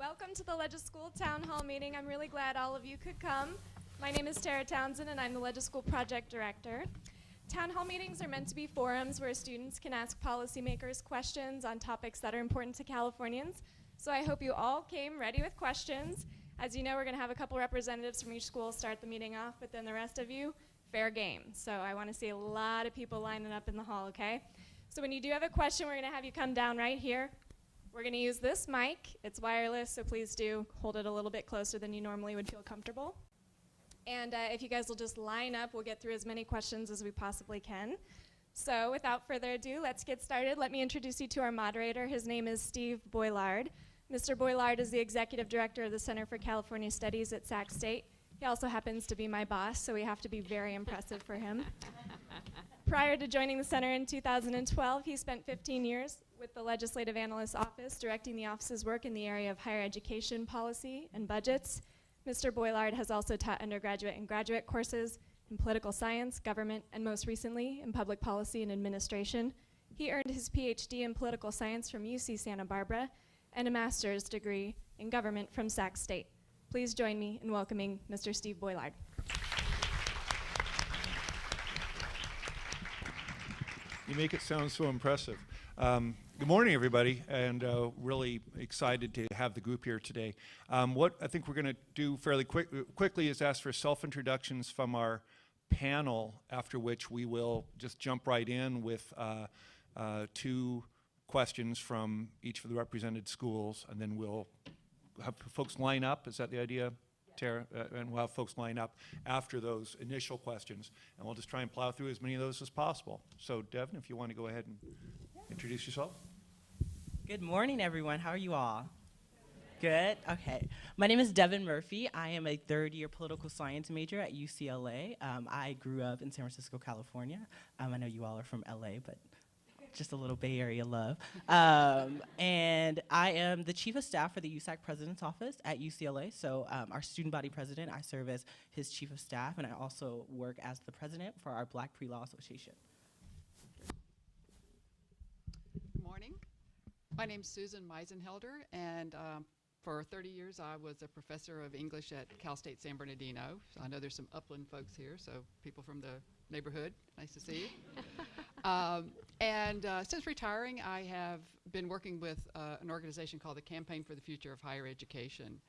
Welcome to the LegisSchool Town Hall meeting. I'm really glad all of you could come. My name is Tara Townsend, and I'm the LegisSchool Project Director. Town Hall meetings are meant to be forums where students can ask policymakers questions on topics that are important to Californians. So I hope you all came ready with questions. As you know, we're going to have a couple representatives from each school start the meeting off, but then the rest of you, fair game. So I want to see a lot of people lining up in the hall, okay? So when you do have a question, we're going to have you come down right here. We're going to use this mic. It's wireless, so please do hold it a little bit closer than you normally would feel comfortable. And if you guys will just line up, we'll get through as many questions as we possibly can. So without further ado, let's get started. Let me introduce you to our moderator. His name is Steve Boilard. Mr. Boilard is the Executive Director of the Center for California Studies at Sac State. He also happens to be my boss, so we have to be very impressive for him. Prior to joining the center in 2012, he spent 15 years with the Legislative Analyst's Office, directing the office's work in the area of higher education policy and budgets. Mr. Boilard has also taught undergraduate and graduate courses in political science, government, and most recently in public policy and administration. He earned his PhD in political science from UC Santa Barbara and a master's degree in government from Sac State. Please join me in welcoming Mr. Steve Boilard. You make it sound so impressive. Good morning, everybody, and really excited to have the group here today. What I think we're going to do fairly quickly is ask for self-introductions from our panel, after which we will just jump right in with two questions from each of the represented schools, and then we'll have folks line up. Is that the idea, Tara? And we'll have folks line up after those initial questions, and we'll just try and plow through as many of those as possible. So, Devin, if you want to go ahead and introduce yourself. Good morning, everyone. How are you all? Good? Okay. My name is Devin Murphy. I am a third-year political science major at UCLA. I grew up in San Francisco, California. I know you all are from LA, but just a little Bay Area love. And I am the chief of staff for the USAC president's office at UCLA. So our student body president, I serve as his chief of staff, and I also work as the president for our Black Pre-Law Association. Good morning. My name's Susan Meisenhelder, and for 30 years I was a professor of English at Cal State San Bernardino. So I know there's some upland folks here, so people from the neighborhood, nice to see you. Since retiring, I have been working with an organization called the Campaign for the Future of Higher Education,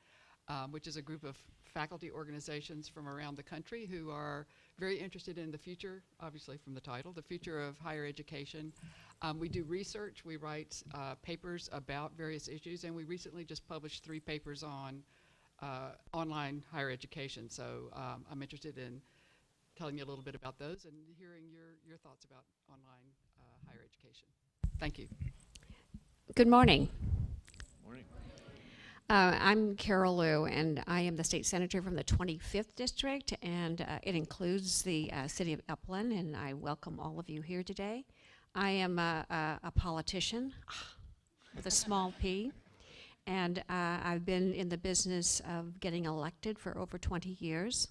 which is a group of faculty organizations from around the country who are very interested in the future, obviously from the title, the future of higher education. We do research, we write papers about various issues, and we recently just published 3 papers on online higher education. So I'm interested in telling you a little bit about those and hearing your thoughts about online higher education. Thank you. Good morning. Morning. I'm Carol Liu, and I am the state senator from the 25th district, and it includes the city of Upland, and I welcome all of you here today. I am a politician with a small p, and I've been in the business of getting elected for over 20 years.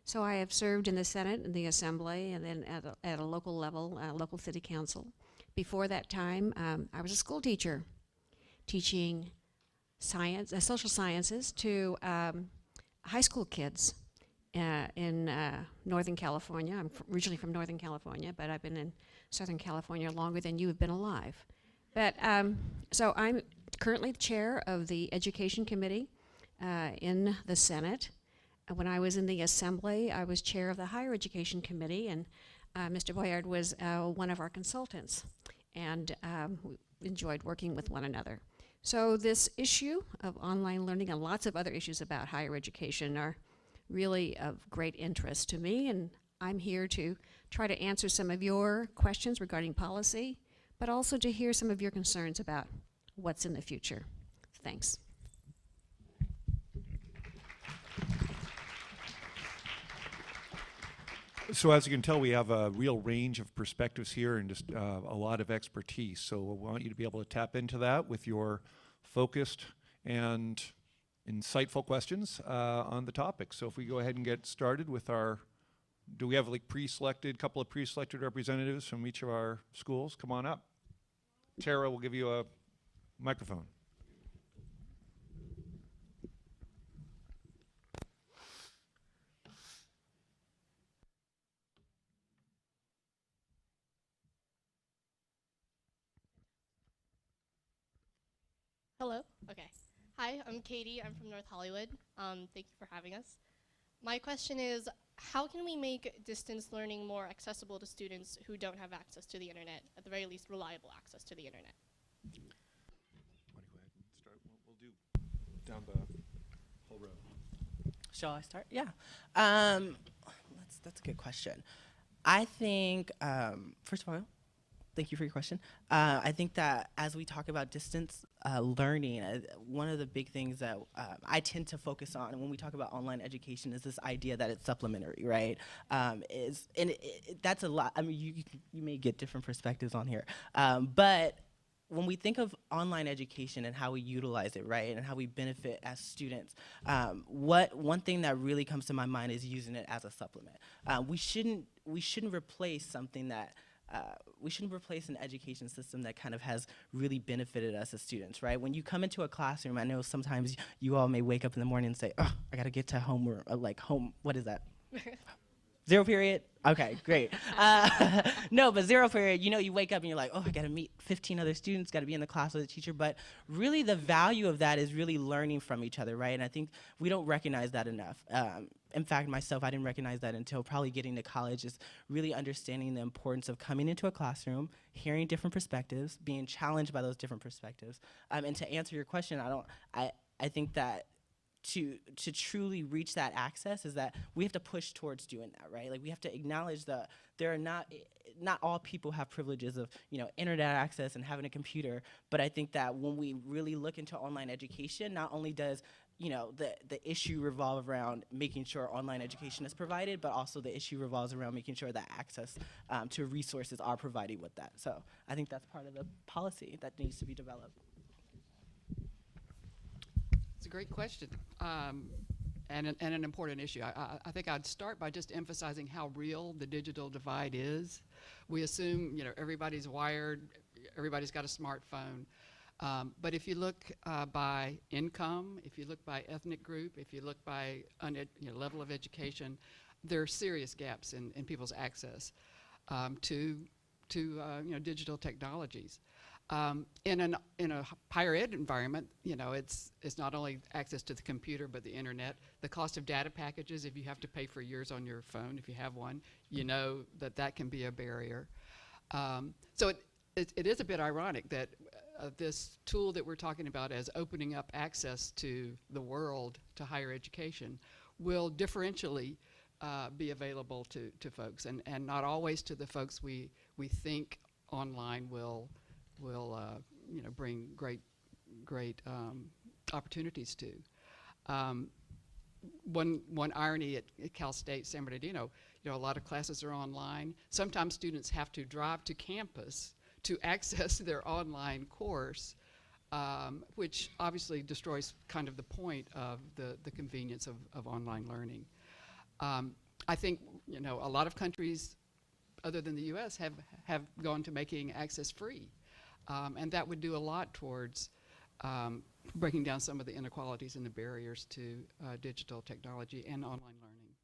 So I have served in the Senate and the Assembly, and then at a local level, local city council. Before that time, I was a school teacher, teaching science, social sciences to high school kids in Northern California. I'm originally from Northern California, but I've been in Southern California longer than you have been alive. But so I'm currently the chair of the Education Committee in the Senate. When I was in the Assembly, I was chair of the Higher Education Committee, and Mr. Boilard was one of our consultants, and we enjoyed working with one another. So this issue of online learning and lots of other issues about higher education are really of great interest to me, and I'm here to try to answer some of your questions regarding policy, but also to hear some of your concerns about what's in the future. Thanks. So as you can tell, we have a real range of perspectives here and just a lot of expertise. So I want you to be able to tap into that with your focused and insightful questions on the topic. So if we go ahead and get started with our, do we have like couple of pre-selected representatives from each of our schools? Come on up. Tara will give you a microphone. Hello? Okay. Hi, I'm Katie. I'm from North Hollywood. Thank you for having us. My question is, how can we make distance learning more accessible to students who don't have access to the internet, at the very least reliable access to the internet? Why don't you go ahead and start? We'll do down the whole row. Shall I start? Yeah. That's a good question. I think, first of all, thank you for your question. I think that as we talk about distance learning, one of the big things that I tend to focus on when we talk about online education is this idea that it's supplementary, right? That's a lot. I mean, you may get different perspectives on here, but when we think of online education and how we utilize it, right, and how we benefit as students, one thing that really comes to my mind is using it as a supplement. We shouldn't replace something that we shouldn't replace an education system that kind of has really benefited us as students, right? When you come into a classroom, I know sometimes you all may wake up in the morning and say, "Oh, I got to get to homework," what is that? Zero period? Okay, great. No, but zero period, you wake up and you're like, oh, I gotta meet 15 other students, gotta be in the class with a teacher. But really the value of that is really learning from each other, right? And I think we don't recognize that enough. In fact, myself, I didn't recognize that until probably getting to college, is really understanding the importance of coming into a classroom, hearing different perspectives, being challenged by those different perspectives. And to answer your question, I think that to truly reach that access is that we have to push towards doing that, right? Like we have to acknowledge that there are not all people have privileges of, internet access and having a computer, but I think that when we really look into online education, not only does the issue revolve around making sure online education is provided, but also the issue revolves around making sure that access to resources are provided with that. So I think that's part of the policy that needs to be developed. It's a great question, and an important issue. I think I'd start by just emphasizing how real the digital divide is. We assume everybody's wired, everybody's got a smartphone, but if you look by income, if you look by ethnic group, if you look by level of education, there are serious gaps in people's access to digital technologies. In a higher ed environment, it's not only access to the computer but the internet. The cost of data packages, if you have to pay for years on your phone, if you have one, that can be a barrier. So it is a bit ironic that this tool that we're talking about as opening up access to the world to higher education will differentially be available to folks, and not always to the folks we think online will bring great opportunities to. One irony at Cal State San Bernardino, a lot of classes are online. Sometimes students have to drive to campus to access their online course, which obviously destroys kind of the point of the convenience of online learning. I think a lot of countries other than the U.S. have gone to making access free. And that would do a lot towards breaking down some of the inequalities and the barriers to digital technology and online learning.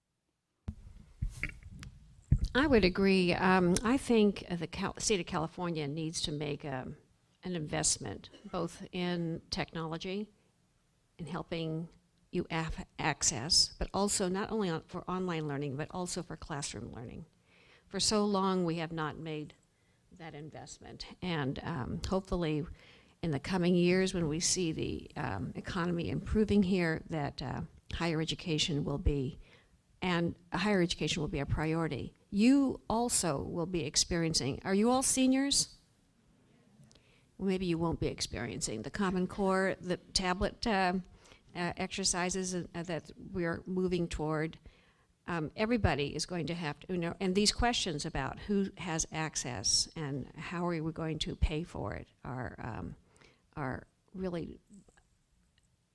I would agree. I think the state of California needs to make an investment both in technology, in helping you access, but also not only for online learning, but also for classroom learning. For so long, we have not made that investment, and hopefully in the coming years when we see the economy improving here, that higher education will be a priority. You also will be experiencing, are you all seniors? Well, maybe you won't be experiencing the Common Core, the tablet exercises that we're moving toward. Everybody is going to have to, and these questions about who has access and how are we going to pay for it are really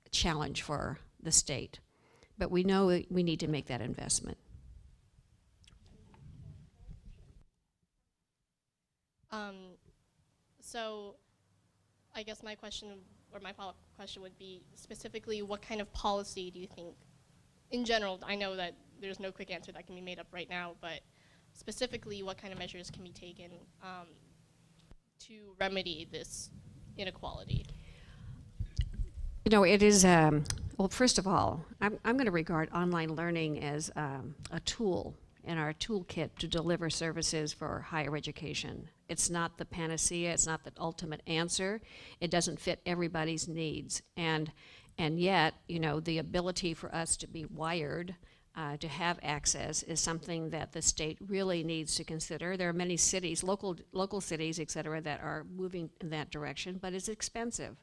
a challenge for the state. But we know we need to make that investment. So I guess my question, or my follow-up question would be, specifically, what kind of policy do you think, in general, I know that there's no quick answer that can be made up right now, but specifically, what kind of measures can be taken to remedy this inequality? You know, it is, well, first of all, I'm going to regard online learning as a tool in our toolkit to deliver services for higher education. It's not the panacea, it's not the ultimate answer. It doesn't fit everybody's needs. And yet, you know, the ability for us to be wired to have access is something that the state really needs to consider. There are many cities, local cities, et cetera, that are moving in that direction, but it's expensive.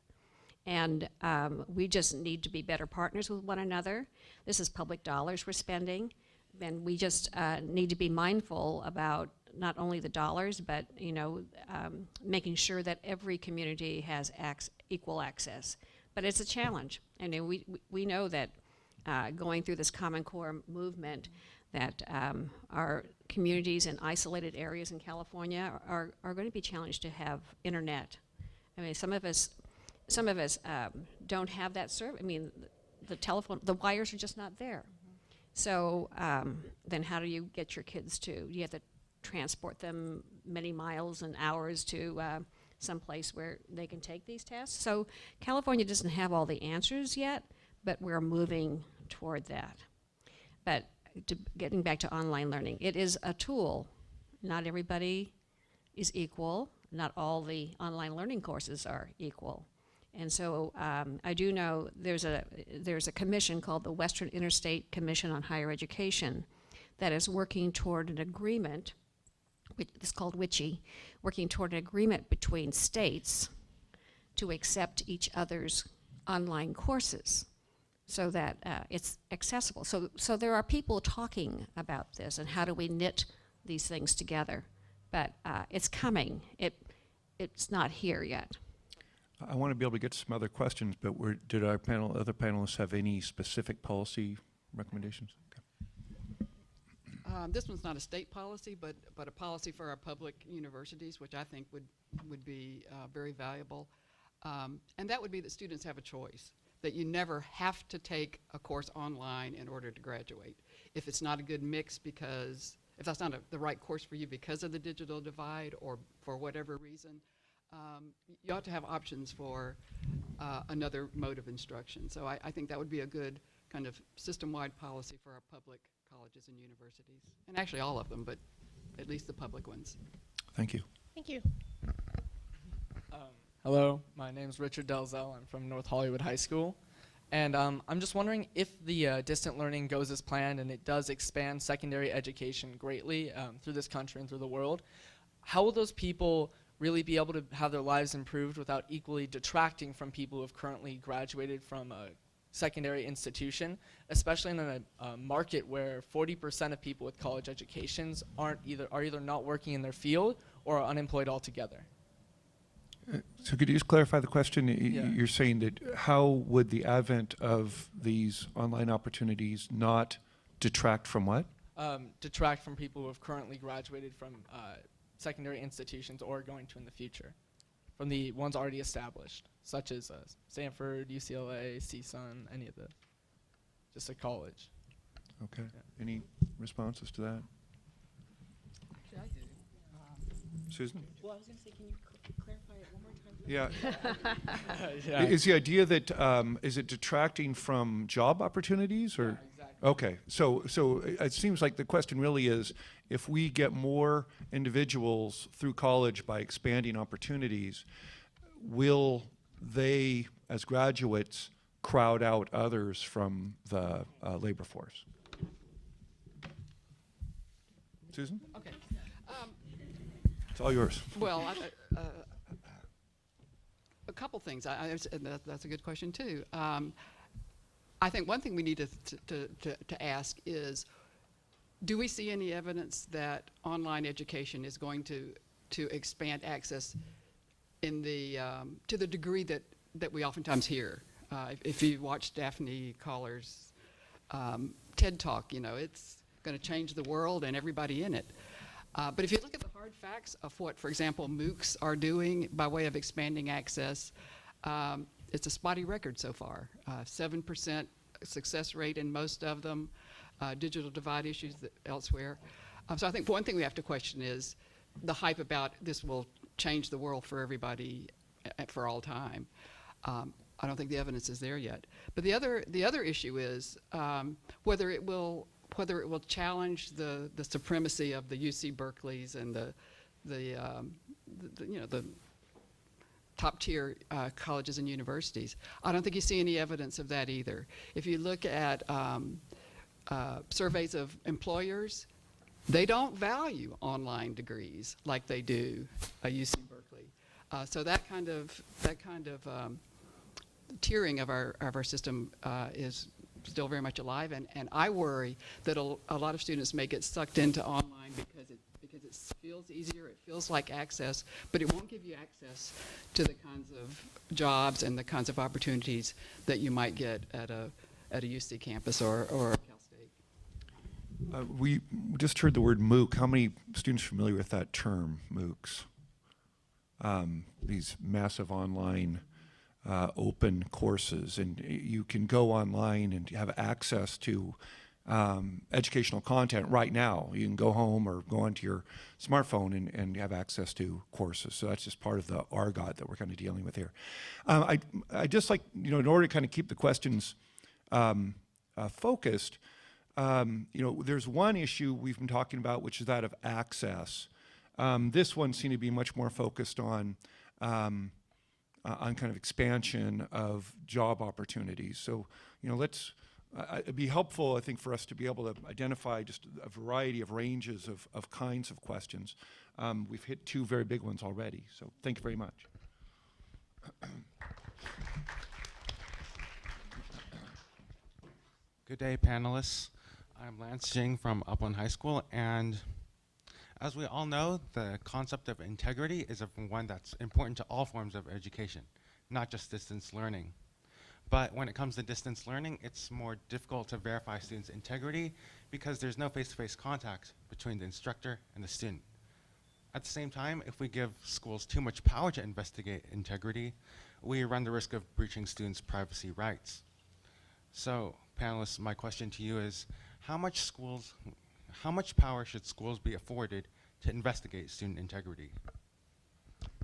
And we just need to be better partners with one another. This is public dollars we're spending, and we just need to be mindful about not only the dollars, but you know, making sure that every community has equal access. But it's a challenge, and we know that going through this Common Core movement, that our communities in isolated areas in California are going to be challenged to have internet. I mean, some of us don't have that service. I mean, the wires are just not there. So then how do you get your kids to, you have to transport them many miles and hours to someplace where they can take these tests. So California doesn't have all the answers yet, but we're moving toward that. But getting back to online learning, it is a tool. Not everybody is equal. Not all the online learning courses are equal. And so I do know there's a commission called the Western Interstate Commission on Higher Education that is working toward an agreement, it's called WICHE, working toward an agreement between states to accept each other's online courses so that it's accessible. So there are people talking about this and how do we knit these things together. But it's coming. It's not here yet. I want to be able to get to some other questions, but did our other panelists have any specific policy recommendations? Okay. This one's not a state policy, but a policy for our public universities, which I think would be very valuable. And that would be that students have a choice, that you never have to take a course online in order to graduate. If it's not a good mix because, if that's not the right course for you because of the digital divide or for whatever reason, you ought to have options for another mode of instruction. So I think that would be a good kind of system-wide policy for our public colleges and universities. And actually all of them, but at least the public ones. Thank you. Thank you. Hello, my name is Richard Delzell. I'm from North Hollywood High School. And I'm just wondering if the distant learning goes as planned and it does expand secondary education greatly through this country and through the world, how will those people really be able to have their lives improved without equally detracting from people who have currently graduated from a secondary institution, especially in a market where 40% of people with college educations are either not working in their field or are unemployed altogether? So could you just clarify the question? Yeah. You're saying that how would the advent of these online opportunities not detract from what? Detract from people who have currently graduated from secondary institutions or are going to in the future, from the ones already established, such as Stanford, UCLA, CSUN, any of the, just a college. Okay. Yeah. Any responses to that? Actually, I do. Susan? Well, I was going to say, can you clarify it one more time? Yeah. Yeah. Is the idea that, is it detracting from job opportunities or? Yeah, exactly. Okay, so it seems like the question really is, if we get more individuals through college by expanding opportunities, will they, as graduates, crowd out others from the labor force? Susan? Okay. It's all yours. Well, a couple things. That's a good question too. I think one thing we need to ask is, do we see any evidence that online education is going to expand access in the to the degree that we oftentimes hear? If you watch Daphne Coller's TED Talk, you know, it's going to change the world and everybody in it. But if you look at the hard facts of what, for example, MOOCs are doing by way of expanding access, it's a spotty record so far. 7% success rate in most of them, digital divide issues elsewhere. So I think one thing we have to question is the hype about this will change the world for everybody for all time. I don't think the evidence is there yet. But the other issue is whether it will challenge the supremacy of the UC Berkeley's and the top tier colleges and universities. I don't think you see any evidence of that either. If you look at surveys of employers, they don't value online degrees like they do at UC Berkeley. So that kind of tiering of our system is still very much alive, and I worry that a lot of students may get sucked into online because it feels easier, it feels like access, but it won't give you access to the kinds of jobs and the kinds of opportunities that you might get at a UC campus or Cal State. We just heard the word MOOC. How many students are familiar with that term, MOOCs? These massive online open courses, and you can go online and have access to educational content right now. You can go home or go onto your smartphone and have access to courses. So that's just part of the argot that we're kind of dealing with here. I just like, in order to kind of keep the questions focused, there's one issue we've been talking about, which is that of access. This one seemed to be much more focused on kind of expansion of job opportunities. So, it'd be helpful, I think, for us to be able to identify just a variety of ranges of kinds of questions. We've hit two very big ones already, so thank you very much. Good day, panelists. I'm Lance Jing from Upland High School, and as we all know, the concept of integrity is one that's important to all forms of education, not just distance learning. But when it comes to distance learning, it's more difficult to verify students' integrity because there's no face-to-face contact between the instructor and the student. At the same time, if we give schools too much power to investigate integrity, we run the risk of breaching students' privacy rights. So, panelists, my question to you is, how much power should schools be afforded to investigate student integrity?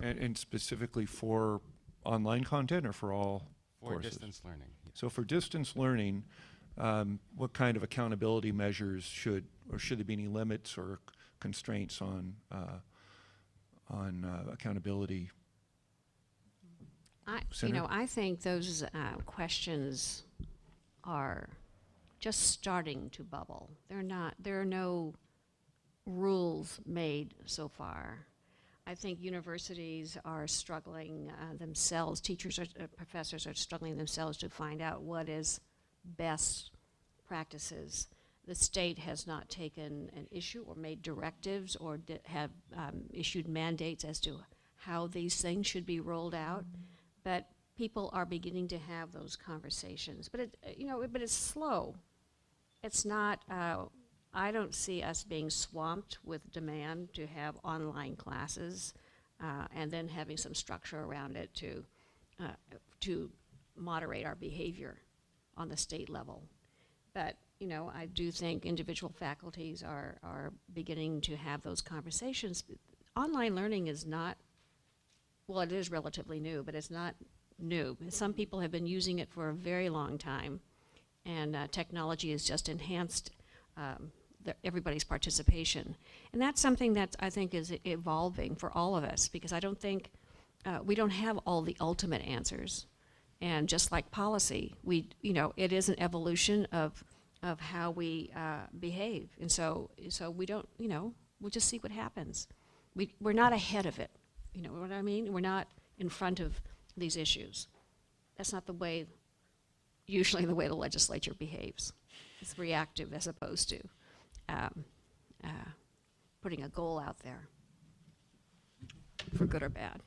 And specifically for online content or for all courses? Distance learning. Yeah. So for distance learning, what kind of accountability measures should there be any limits or constraints on accountability? I think those questions are just starting to bubble. There are no rules made so far. I think universities are struggling themselves, teachers, professors are struggling themselves to find out what is best practices. The state has not taken an issue or made directives or have issued mandates as to how these things should be rolled out, but people are beginning to have those conversations. But but it's slow. It's not. I don't see us being swamped with demand to have online classes and then having some structure around it to moderate our behavior on the state level. But I do think individual faculties are beginning to have those conversations. Online learning is not, well, it is relatively new, but it's not new. Some people have been using it for a very long time, and technology has just enhanced everybody's participation. And that's something that I think is evolving for all of us, because I don't think we don't have all the ultimate answers. And just like policy, it is an evolution of how we behave. And so we don't, we'll just see what happens. We're not ahead of it. You know what I mean? We're not in front of these issues. That's not usually the way the legislature behaves. It's reactive as opposed to putting a goal out there for good or bad.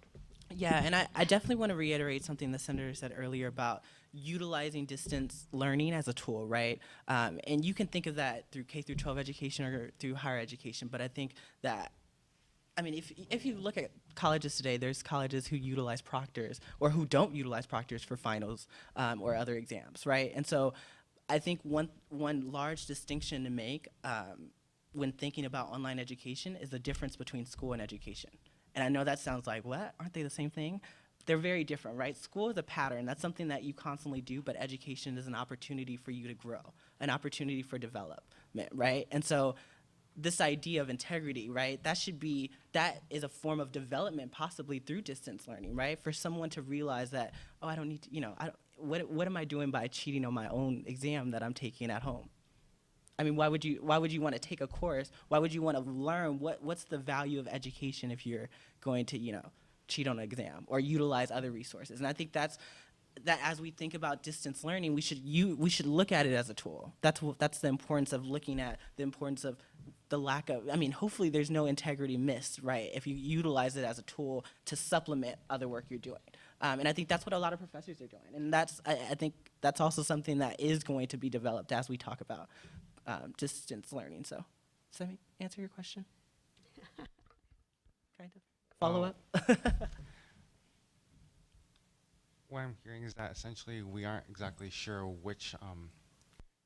Yeah, and I definitely want to reiterate something the senator said earlier about utilizing distance learning as a tool, right? And you can think of that through K through 12 education or through higher education, but I think that, if you look at colleges today, there's colleges who utilize proctors or who don't utilize proctors for finals or other exams, right? And so I think one large distinction to make when thinking about online education is the difference between school and education. And I know that sounds like, what? Aren't they the same thing? they're very different, right? School is a pattern. That's something that you constantly do, but education is an opportunity for you to grow, an opportunity for development, right? And so this idea of integrity, right? That is a form of development possibly through distance learning, right? For someone to realize that, oh, I don't need to, what am I doing by cheating on my own exam that I'm taking at home? I mean, why would you want to take a course? Why would you want to learn what's the value of education if you're going to, cheat on an exam or utilize other resources? And I think that as we think about distance learning, we should look at it as a tool. That's the importance of looking at the importance of the lack of, hopefully there's no integrity missed, right? If you utilize it as a tool to supplement other work you're doing. And I think that's what a lot of professors are doing. And I think that's also something that is going to be developed as we talk about distance learning. So, does that answer your question? Kind of. Follow up? What I'm hearing is that essentially we aren't exactly sure which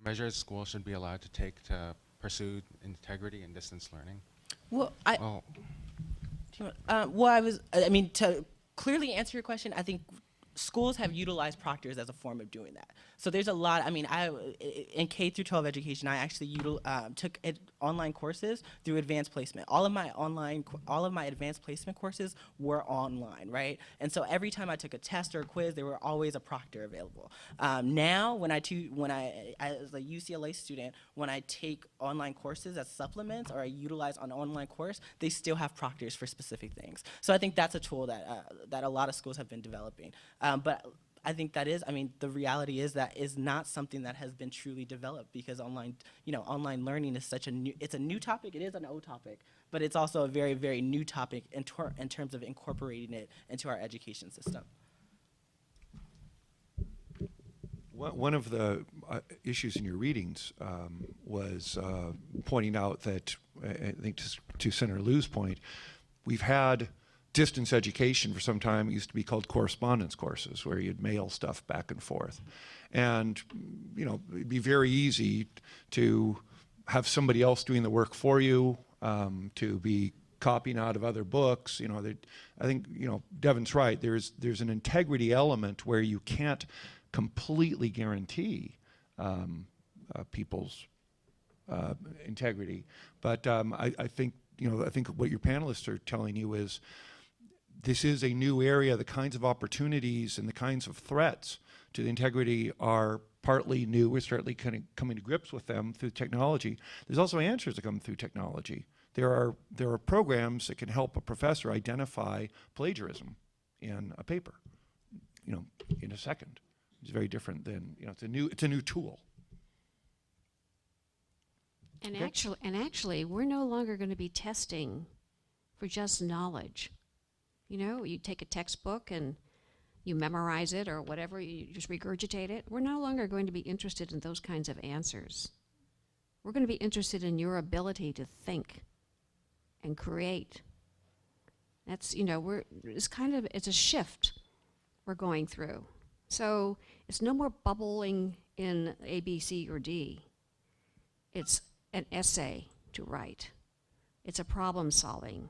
measures schools should be allowed to take to pursue integrity and distance learning. Well, Oh, to clearly answer your question, I think schools have utilized proctors as a form of doing that. So there's a lot. In K through 12 education, I actually took online courses through advanced placement. All of my advanced placement courses were online, right? And so every time I took a test or a quiz, there were always a proctor available. Now, when I as a UCLA student, when I take online courses as supplements or I utilize an online course, they still have proctors for specific things. So I think that's a tool that a lot of schools have been developing. But I think the reality is that is not something that has been truly developed because online learning is it's a new topic. It is an old topic, but it's also a very, very new topic in terms of incorporating it into our education system. One of the issues in your readings was pointing out that, I think to Senator Liu's point, we've had distance education for some time. It used to be called correspondence courses, where you'd mail stuff back and forth. And, it'd be very easy to have somebody else doing the work for you, to be copying out of other books. I think, Devin's right. There's an integrity element where you can't completely guarantee people's integrity. But I think what your panelists are telling you is this is a new area. The kinds of opportunities and the kinds of threats to the integrity are partly new. We're certainly kind of coming to grips with them through technology. There's also answers that come through technology. There are programs that can help a professor identify plagiarism in a paper, in a second. It's very different than, it's a new tool. And actually, we're no longer going to be testing for just knowledge. You take a textbook and you memorize it or whatever, you just regurgitate it. We're no longer going to be interested in those kinds of answers. We're going to be interested in your ability to think and create. That's, it's a shift we're going through. So it's no more bubbling in A, B, C, or D. It's an essay to write. It's a problem-solving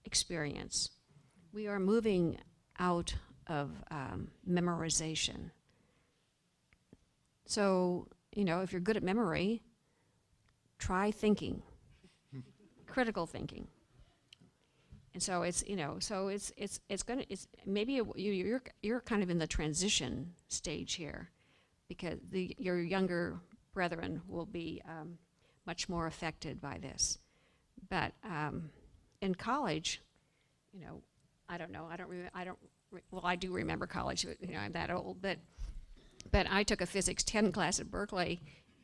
experience. We are moving out of memorization. So, if you're good at memory, try thinking, critical thinking. And so you're kind of in the transition stage here, because your younger brethren will be much more affected by this. But in college, I don't know. Well, I do remember college. I'm that old, but I took a physics 10 class at Berkeley,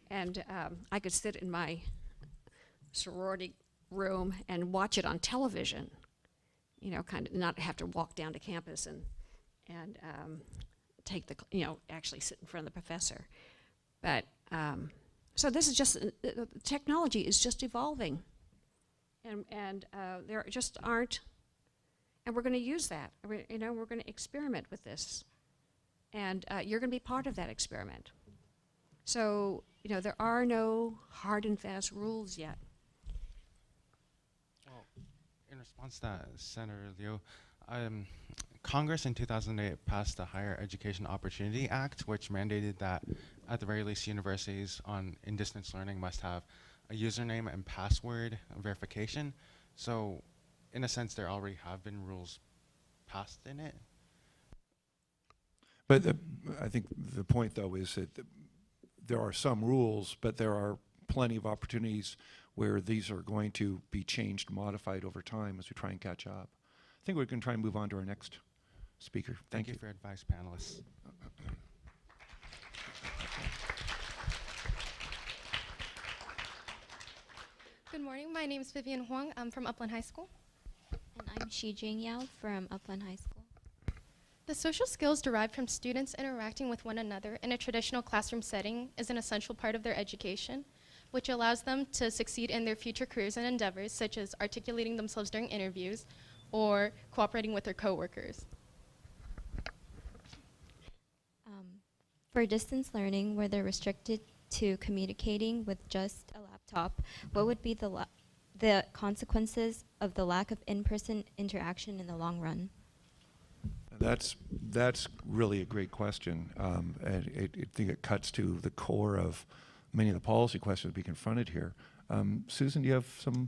and I could sit in my sorority room and watch it on television. Kind of not have to walk down to campus and take actually sit in front of the professor. But so this is just technology is just evolving, and there just aren't. And we're going to use that. We're going to experiment with this. And you're going to be part of that experiment. So, there are no hard and fast rules yet. Well, in response to that, Senator Liu, Congress in 2008 passed the Higher Education Opportunity Act, which mandated that at the very least universities in distance learning must have a username and password verification. So in a sense, there already have been rules passed in it. But I think the point, though, is that there are some rules, but there are plenty of opportunities where these are going to be changed, modified over time as we try and catch up. I think we can try and move on to our next speaker. Thank you. For your advice, panelists. Good morning. My name is Vivian Huang. I'm from Upland High School. And I'm Xijing Yao from Upland High School. The social skills derived from students interacting with one another in a traditional classroom setting is an essential part of their education, which allows them to succeed in their future careers and endeavors, such as articulating themselves during interviews or cooperating with their coworkers. For distance learning, where they're restricted to communicating with just a laptop, what would be the consequences of the lack of in-person interaction in the long run? That's really a great question, and I think it cuts to the core of many of the policy questions we confronted here. Susan, do you have some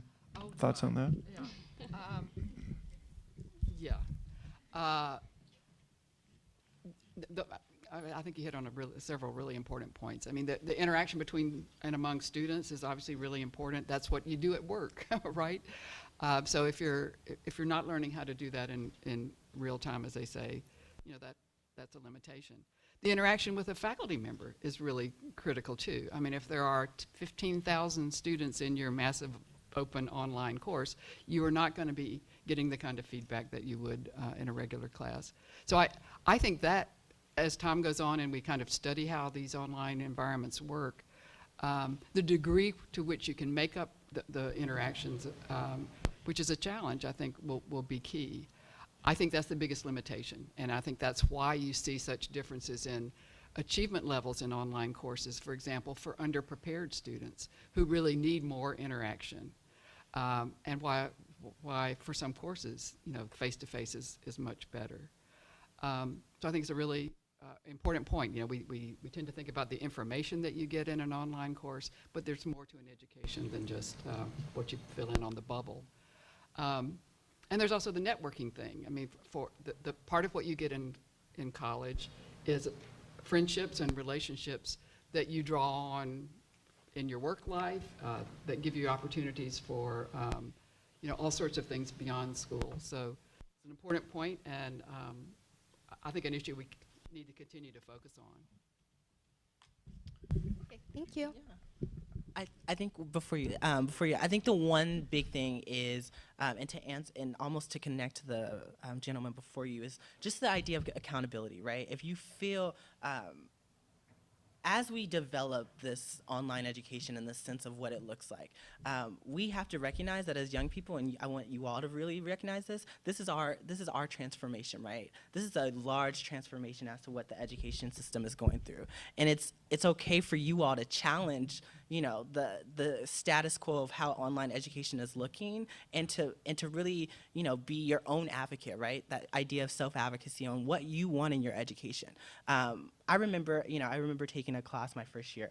thoughts on that? I think you hit on several really important points. I mean, the interaction between and among students is obviously really important. That's what you do at work, right? So if you're not learning how to do that in real time, as they say, you know, that's a limitation. The interaction with a faculty member is really critical too. I mean, if there are 15,000 students in your massive open online course, you are not going to be getting the kind of feedback that you would in a regular class. So I think that as time goes on and we kind of study how these online environments work, the degree to which you can make up the interactions, which is a challenge, I think will be key. I think that's the biggest limitation, and I think that's why you see such differences in achievement levels in online courses, for example, for underprepared students who really need more interaction, and why for some courses, you know, face-to-face is much better. So I think it's a really important point. You know, we tend to think about the information that you get in an online course, but there's more to an education than just what you fill in on the bubble. And there's also the networking thing. I mean, for the part of what you get in college is friendships and relationships that you draw on in your work life, that give you opportunities for, you know, all sorts of things beyond school. So it's an important point, and I think an issue we need to continue to focus on. Okay, thank you. Yeah. I think I think the one big thing is, and to answer, and almost to connect to the gentleman before you, is just the idea of accountability, right? If you feel, as we develop this online education in the sense of what it looks like, we have to recognize that as young people, and I want you all to really recognize this, this is our transformation, right? This is a large transformation as to what the education system is going through. And it's okay for you all to challenge, you know, the status quo of how online education is looking, and to really, you know, be your own advocate, right? That idea of self-advocacy on what you want in your education. I remember taking a class my first year.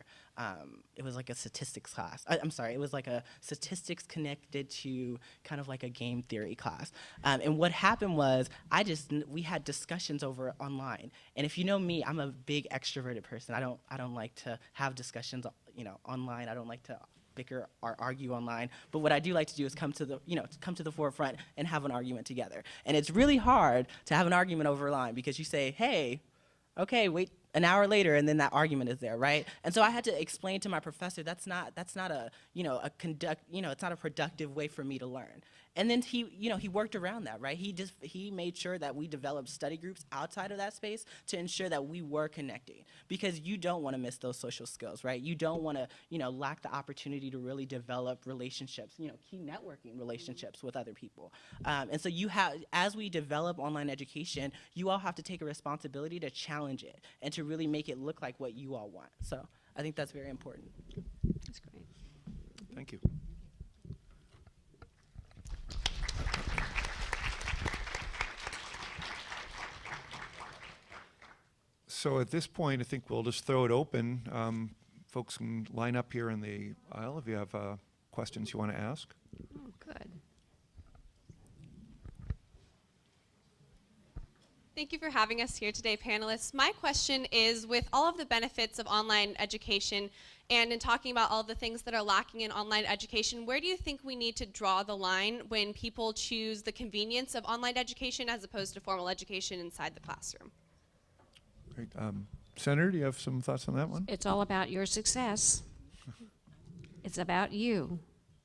It was like a statistics class. I'm sorry, it was like a statistics connected to kind of like a game theory class. And what happened was we had discussions over online. And if you know me, I'm a big extroverted person. I don't like to have discussions, you know, online. I don't like to bicker or argue online, but what I do like to do is come to the forefront and have an argument together. And it's really hard to have an argument over line, because you say, hey, okay, wait an hour later, and then that argument is there, right? And so I had to explain to my professor that's not a, you know, it's not a productive way for me to learn. And then he worked around that, right? He made sure that we developed study groups outside of that space to ensure that we were connecting, because you don't want to miss those social skills, right? You don't want to, you know, lack the opportunity to really develop relationships, you know, key networking relationships with other people. And so as we develop online education, you all have to take a responsibility to challenge it and to really make it look like what you all want. So I think that's very important. That's great. Thank you. So at this point, I think we'll just throw it open. Folks can line up here in the aisle if you have questions you want to ask. Oh, good. Thank you for having us here today, panelists. My question is, with all of the benefits of online education and in talking about all the things that are lacking in online education, where do you think we need to draw the line when people choose the convenience of online education as opposed to formal education inside the classroom? Great. Senator, do you have some thoughts on that one? It's all about your success. It's about you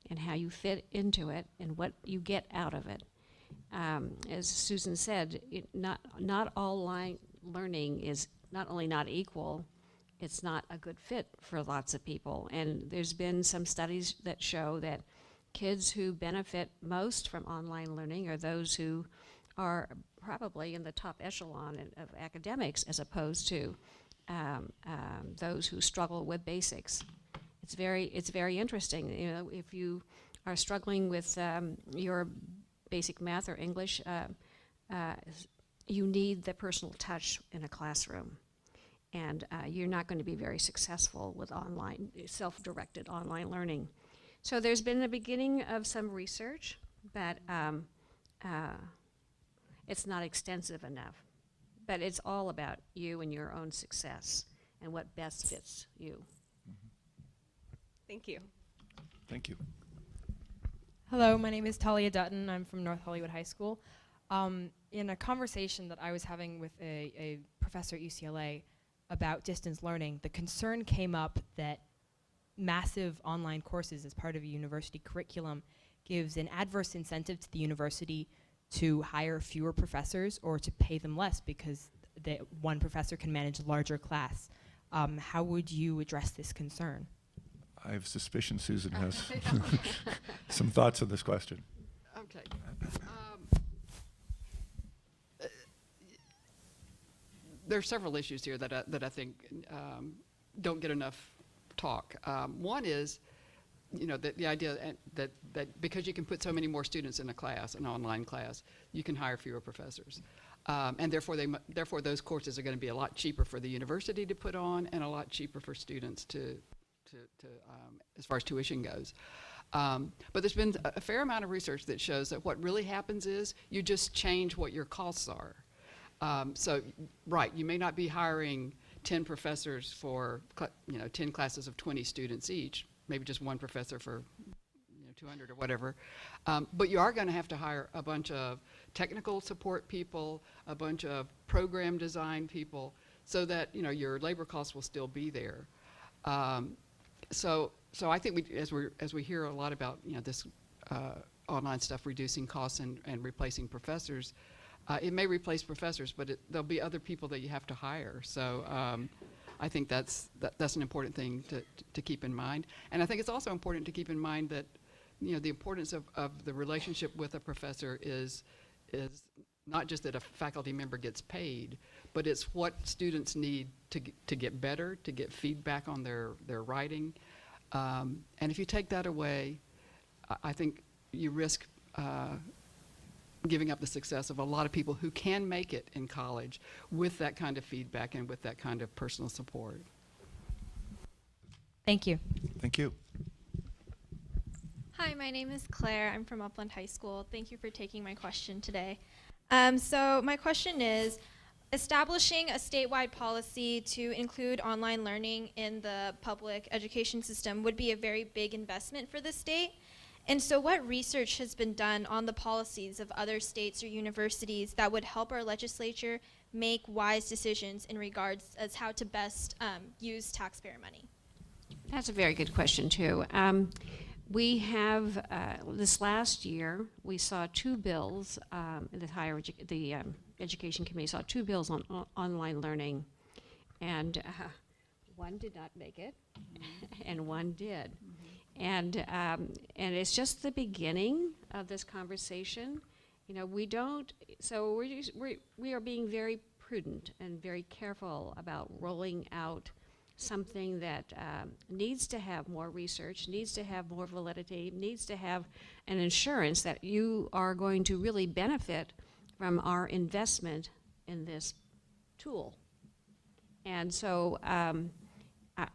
and how you fit into it and what you get out of it. As Susan said, not all learning is not only not equal, it's not a good fit for lots of people. And there's been some studies that show that kids who benefit most from online learning are those who are probably in the top echelon of academics, as opposed to those who struggle with basics. It's very interesting. You know, if you are struggling with your basic math or English, you need the personal touch in a classroom. And you're not going to be very successful with online, self-directed online learning. So there's been the beginning of some research, but it's not extensive enough. But it's all about you and your own success and what best fits you. Thank you. Thank you. Hello, my name is Talia Dutton. I'm from North Hollywood High School. In a conversation that I was having with a professor at UCLA about distance learning, the concern came up that massive online courses as part of a university curriculum gives an adverse incentive to the university to hire fewer professors or to pay them less because one professor can manage a larger class. How would you address this concern? I have suspicion Susan has some thoughts on this question. Okay. There are several issues here that I think don't get enough talk. One is, you know, the idea that because you can put so many more students in a class, an online class, you can hire fewer professors, and therefore those courses are going to be a lot cheaper for the university to put on and a lot cheaper for students to as far as tuition goes. But there's been a fair amount of research that shows that what really happens is you just change what your costs are. So, right, you may not be hiring 10 professors for 10 classes of 20 students each, maybe just one professor for 200 or whatever, but you are going to have to hire a bunch of technical support people, a bunch of program design people, so that your labor costs will still be there. So I think as we hear a lot about this online stuff reducing costs and replacing professors, it may replace professors, but there'll be other people that you have to hire. So I think that's an important thing to keep in mind. And I think it's also important to keep in mind that the importance of the relationship with a professor is not just that a faculty member gets paid, but it's what students need to get better, to get feedback on their writing. And if you take that away, I think you risk giving up the success of a lot of people who can make it in college with that kind of feedback and with that kind of personal support. Thank you. Thank you. Hi, my name is Claire. I'm from Upland High School. Thank you for taking my question today. So my question is, establishing a statewide policy to include online learning in the public education system would be a very big investment for the state. And so what research has been done on the policies of other states or universities that would help our legislature make wise decisions in regards as how to best use taxpayer money? That's a very good question, too. We have, this last year, we saw two bills, the Education Committee saw two bills on online learning, and one did not make it, and one did. And it's just the beginning of this conversation. We are being very prudent and very careful about rolling out something that needs to have more research, needs to have more validity, needs to have an assurance that you are going to really benefit from our investment in this tool. And so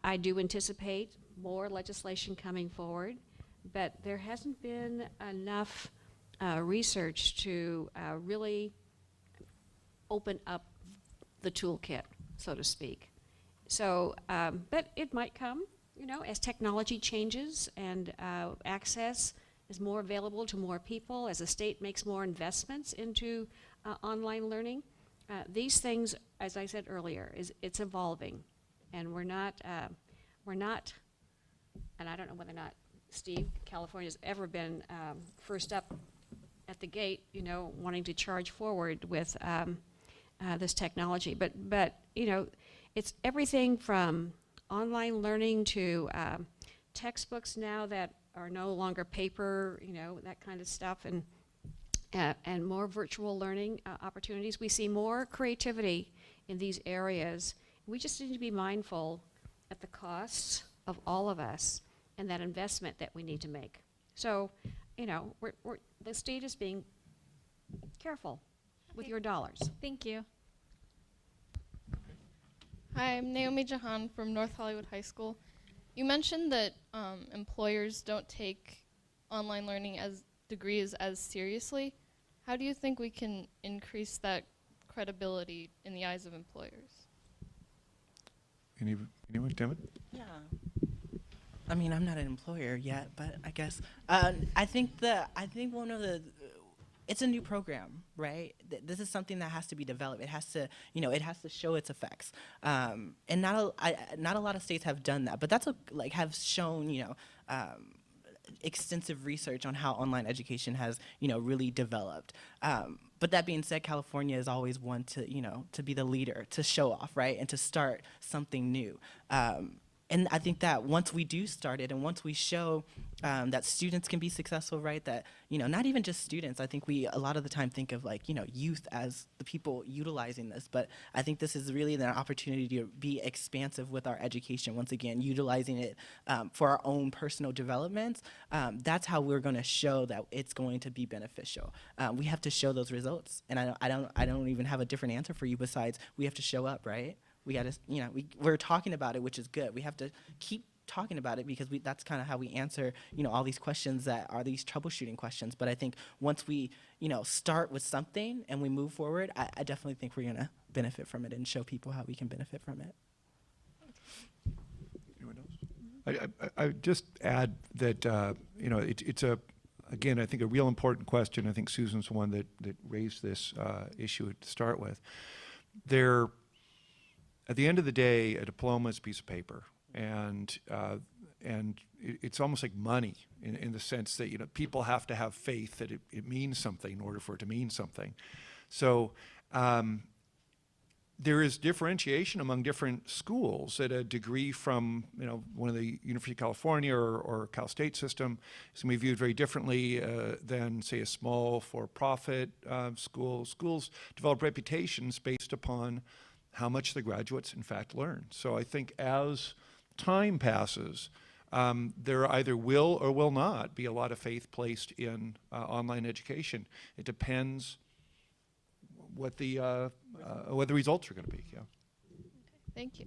I do anticipate more legislation coming forward, but there hasn't been enough research to really open up the toolkit, so to speak. So, but it might come, you know, as technology changes and access is more available to more people, as the state makes more investments into online learning. These things, as I said earlier, it's evolving, and we're not, and I don't know whether or not Steve, California's ever been first up at the gate, you know, wanting to charge forward with this technology. But you know, it's everything from online learning to textbooks now that are no longer paper, you know, that kind of stuff, and more virtual learning opportunities. We see more creativity in these areas. We just need to be mindful at the costs of all of us and that investment that we need to make. So, you know, the state is being careful with your dollars. Thank you. Hi, I'm Naomi Jahan from North Hollywood High School. You mentioned that employers don't take online learning as degrees as seriously. How do you think we can increase that credibility in the eyes of employers? Anyone, David? Yeah. I mean, I'm not an employer yet, but I guess I think one of the it's a new program, right? This is something that has to be developed. It has to, you know, it has to show its effects. And not a lot of states have done that, but that's have shown, you know, extensive research on how online education has, you know, really developed. But that being said, California is always one to, you know, to be the leader, to show off, right, and to start something new. And I think that once we do start it, and once we show that students can be successful, right, that, you know, not even just students, I think we a lot of the time think of, like, you know, youth as the people utilizing this, but I think this is really an opportunity to be expansive with our education, once again, utilizing it for our own personal development. That's how we're going to show that it's going to be beneficial. We have to show those results, and I don't even have a different answer for you besides we have to show up, right? We got to, you know, we're talking about it, which is good. We have to keep talking about it because that's kind of how we answer, you know, all these questions that are these troubleshooting questions. But I think once we, you know, start with something and we move forward, I definitely think we're going to benefit from it and show people how we can benefit from it. Anyone else? I would just add that, you know, it's again, I think a real important question. I think Susan's the one that raised this issue to start with. At the end of the day, a diploma is a piece of paper, and it's almost like money in the sense that, you know, people have to have faith that it means something in order for it to mean something. So there is differentiation among different schools. At a degree from, you know, one of the University of California or Cal State system is going to be viewed very differently than, say, a small for-profit school. Schools develop reputations based upon how much the graduates in fact learn. So I think as time passes, there either will or will not be a lot of faith placed in online education. It depends what the results are going to be. Yeah. Thank you.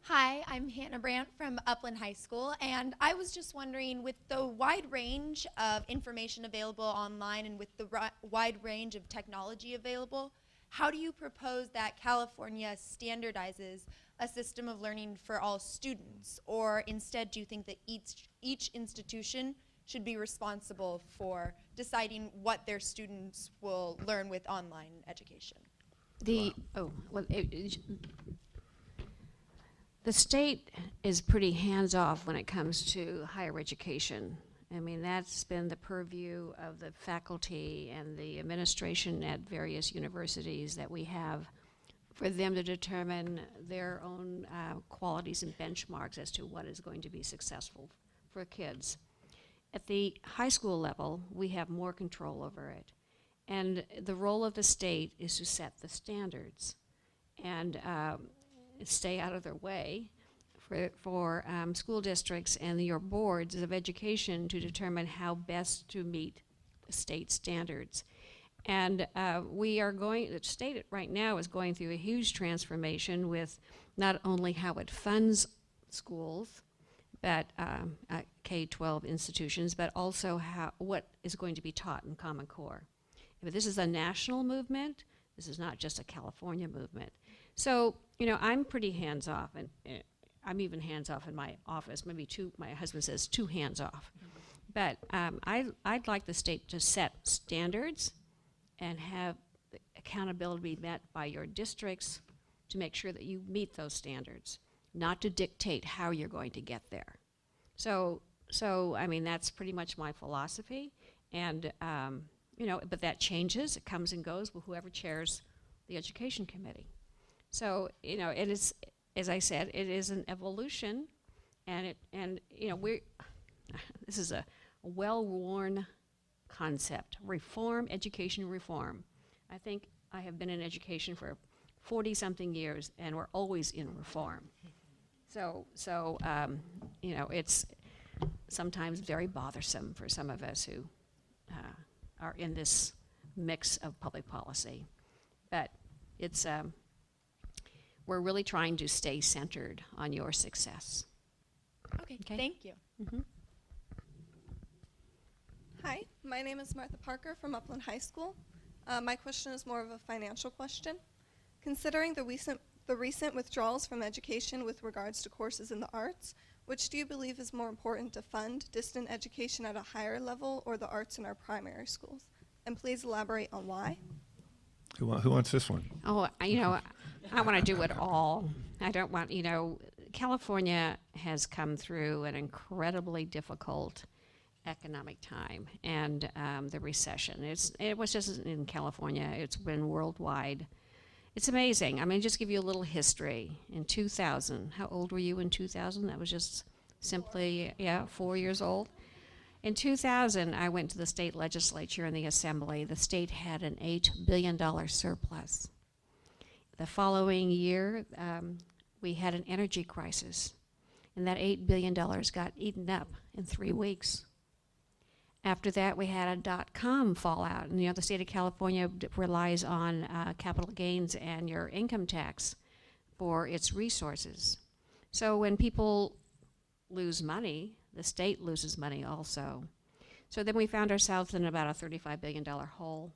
Hi, I'm Hannah Brandt from Upland High School, and I was just wondering, with the wide range of information available online and with the wide range of technology available, how do you propose that California standardizes a system of learning for all students? Or instead, do you think that each institution should be responsible for deciding what their students will learn with online education? The state is pretty hands-off when it comes to higher education. I mean, that's been the purview of the faculty and the administration at various universities that we have for them to determine their own qualities and benchmarks as to what is going to be successful for kids. At the high school level, we have more control over it. And the role of the state is to set the standards and stay out of their way for school districts and your boards of education to determine how best to meet the state standards. And the state right now is going through a huge transformation with not only how it funds schools, but K-12 institutions, but also what is going to be taught in Common Core. But this is a national movement. This is not just a California movement. So, you know, I'm pretty hands-off, and I'm even hands-off in my office, maybe my husband says two hands-off. But I'd like the state to set standards and have the accountability met by your districts to make sure that you meet those standards, not to dictate how you're going to get there. So I mean, that's pretty much my philosophy. And, you know, but that changes, it comes and goes with whoever chairs the education committee. So, you know, it is, as I said, it is an evolution, and you know, this is a well-worn concept, reform, education reform. I think I have been in education for 40-something years, and we're always in reform. So you know, it's sometimes very bothersome for some of us who are in this mix of public policy. But it's, we're really trying to stay centered on your success. Okay, thank you. Hi, my name is Martha Parker from Upland High School. My question is more of a financial question. Considering the recent withdrawals from education with regards to courses in the arts, which do you believe is more important to fund, distant education at a higher level or the arts in our primary schools? And please elaborate on why. Who wants this one? Oh, you know, I want to do it all. I don't want, you know, California has come through an incredibly difficult economic time, and the recession. It was just in California, it's been worldwide. It's amazing. I mean, just give you a little history. In 2000, how old were you in 2000? That was just simply, 4 years old. In 2000, I went to the state legislature and the assembly. The state had an $8 billion surplus. The following year, we had an energy crisis, and that $8 billion got eaten up in 3 weeks. After that, we had a dot-com fallout, and you know, the state of California relies on capital gains and your income tax for its resources. So when people lose money, the state loses money also. So then we found ourselves in about a $35 billion hole,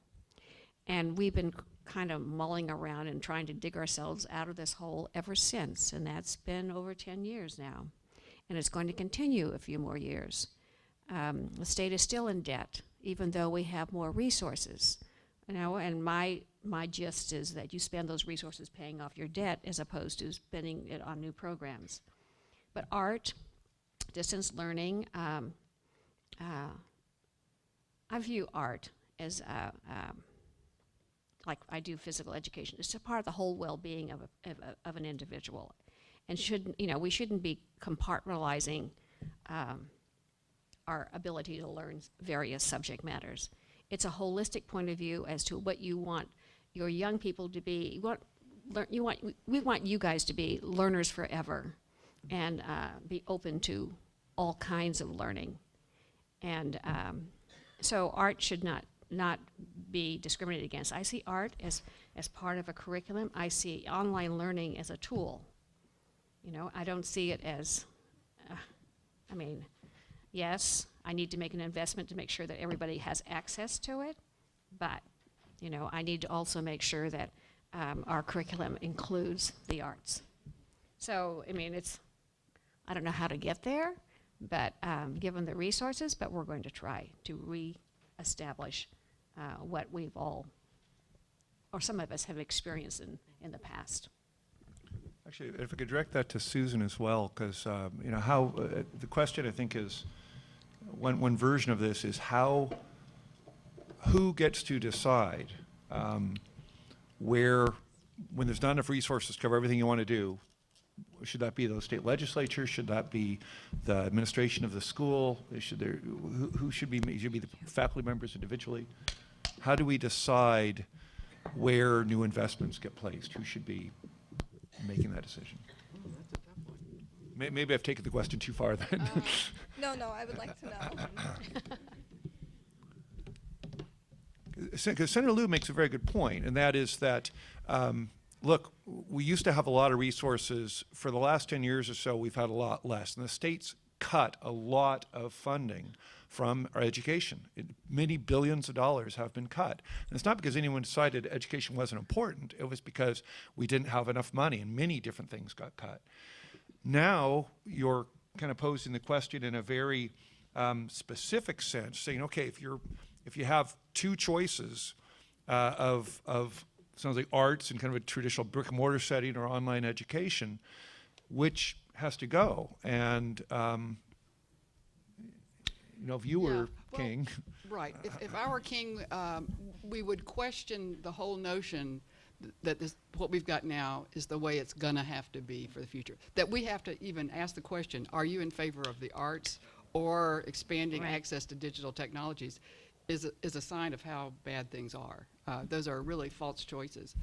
and we've been kind of mulling around and trying to dig ourselves out of this hole ever since, and that's been over 10 years now, and it's going to continue a few more years. The state is still in debt, even though we have more resources. You know, and my gist is that you spend those resources paying off your debt as opposed to spending it on new programs. But art, distance learning, I view art as like I do physical education. It's a part of the whole well-being of an individual, and we shouldn't be compartmentalizing our ability to learn various subject matters. It's a holistic point of view as to what you want your young people to be. We want you guys to be learners forever, and be open to all kinds of learning. And so art should not be discriminated against. I see art as part of a curriculum. I see online learning as a tool. You know, I don't see it as, yes, I need to make an investment to make sure that everybody has access to it, but, you know, I need to also make sure that our curriculum includes the arts. So, I mean, I don't know how to get there, but given the resources, but we're going to try to re-establish what we've all, or some of us have experienced in the past. Actually, if I could direct that to Susan as well, because you know, how the question I think is, one version of this is who gets to decide where, when there's not enough resources to cover everything you want to do, should that be those state legislatures? Should that be the administration of the school? Who should be? Should be the faculty members individually? How do we decide where new investments get placed? Who should be making that decision? Maybe I've taken the question too far then. No, I would like to know. because Senator Liu makes a very good point, and that is that, look, we used to have a lot of resources. For the last 10 years or so, we've had a lot less. And the states cut a lot of funding from our education. Many billions of dollars have been cut. And it's not because anyone decided education wasn't important. It was because we didn't have enough money, and many different things got cut. Now you're kind of posing the question in a very specific sense, saying, okay, if you have two choices of sounds like arts and kind of a traditional brick and mortar setting or online education, which has to go? And if you were king. Right. If I were king, we would question the whole notion that what we've got now is the way it's going to have to be for the future. That we have to even ask the question, are you in favor of the arts or expanding access to digital technologies, is a sign of how bad things are. Those are really false choices.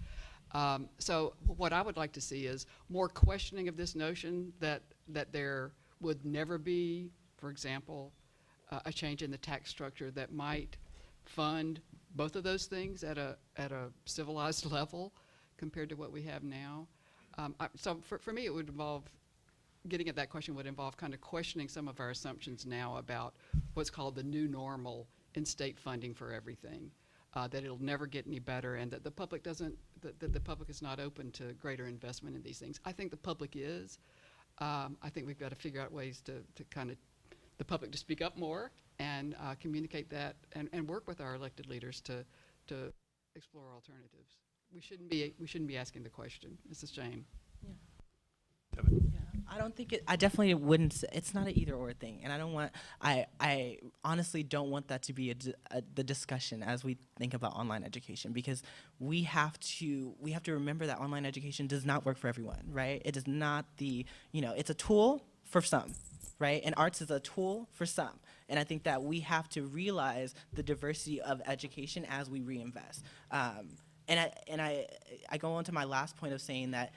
So what I would like to see is more questioning of this notion that there would never be, for example, a change in the tax structure that might fund both of those things at a civilized level compared to what we have now. So for me, it would involve, getting at that question would involve kind of questioning some of our assumptions now about what's called the new normal in state funding for everything, that it'll never get any better, and that the public doesn't, that the public is not open to greater investment in these things. I think the public is. I think we've got to figure out ways to kind of, the public to speak up more and communicate that and work with our elected leaders to explore alternatives. We shouldn't be asking the question. It's a shame. Yeah. I don't think I definitely wouldn't. It's not an either or thing, and I honestly don't want that to be the discussion as we think about online education, because we have to remember that online education does not work for everyone, right? It is not it's a tool for some, right? And arts is a tool for some, and I think that we have to realize the diversity of education as we reinvest. And I go on to my last point of saying that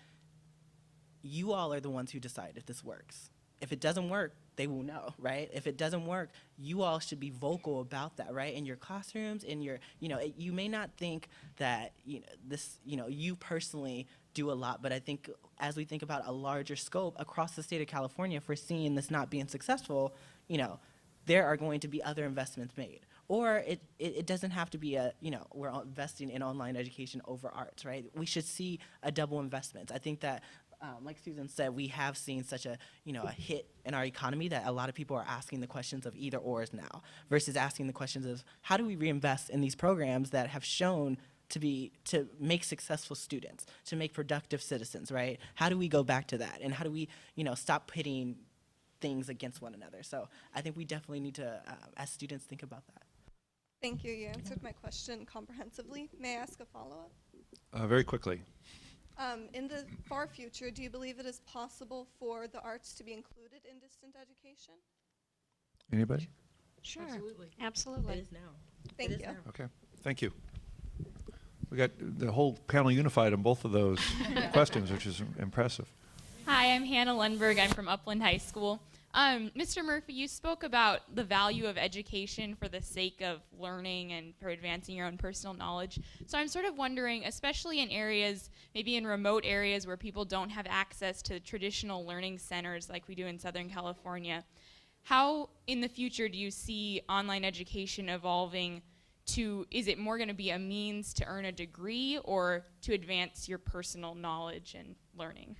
you all are the ones who decide if this works. If it doesn't work, they will know, right? If it doesn't work, you all should be vocal about that, right? In your classrooms, in your, you may not think that, you personally do a lot, but I think as we think about a larger scope across the state of California, if we're seeing this not being successful, there are going to be other investments made. Or it doesn't have to be we're investing in online education over arts, right? We should see a double investment. I think that like Susan said, we have seen such a hit in our economy that a lot of people are asking the questions of either ors now versus asking the questions of how do we reinvest in these programs that have shown to make successful students, to make productive citizens, right? How do we go back to that? And how do we, stop pitting things against one another? So I think we definitely need to, as students, think about that. Thank you. You answered my question comprehensively. May I ask a follow-up? Very quickly. In the far future, do you believe it is possible for the arts to be included in distant education? Anybody? Sure. Absolutely. Absolutely. It is now. Thank you. Okay. Thank you. We got the whole panel unified on both of those questions, which is impressive. Hi, I'm Hannah Lundberg. I'm from Upland High School. Mr. Murphy, you spoke about the value of education for the sake of learning and for advancing your own personal knowledge. So I'm sort of wondering, especially in areas, maybe in remote areas where people don't have access to traditional learning centers like we do in Southern California, how in the future do you see online education evolving to, is it more going to be a means to earn a degree or to advance your personal knowledge and learning?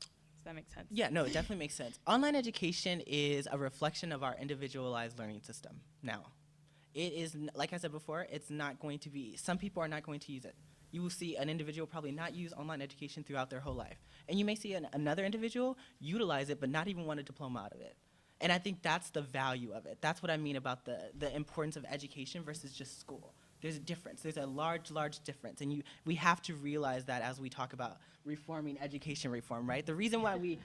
Does that make sense? Yeah, no, it definitely makes sense. Online education is a reflection of our individualized learning system now. It is, like I said before, it's not going to be, some people are not going to use it. You will see an individual probably not use online education throughout their whole life. And you may see another individual utilize it but not even want a diploma out of it. And I think that's the value of it. That's what I mean about the importance of education versus just school. There's a difference. There's a large, large difference. And we have to realize that as we talk about reforming education reform, right? The reason why we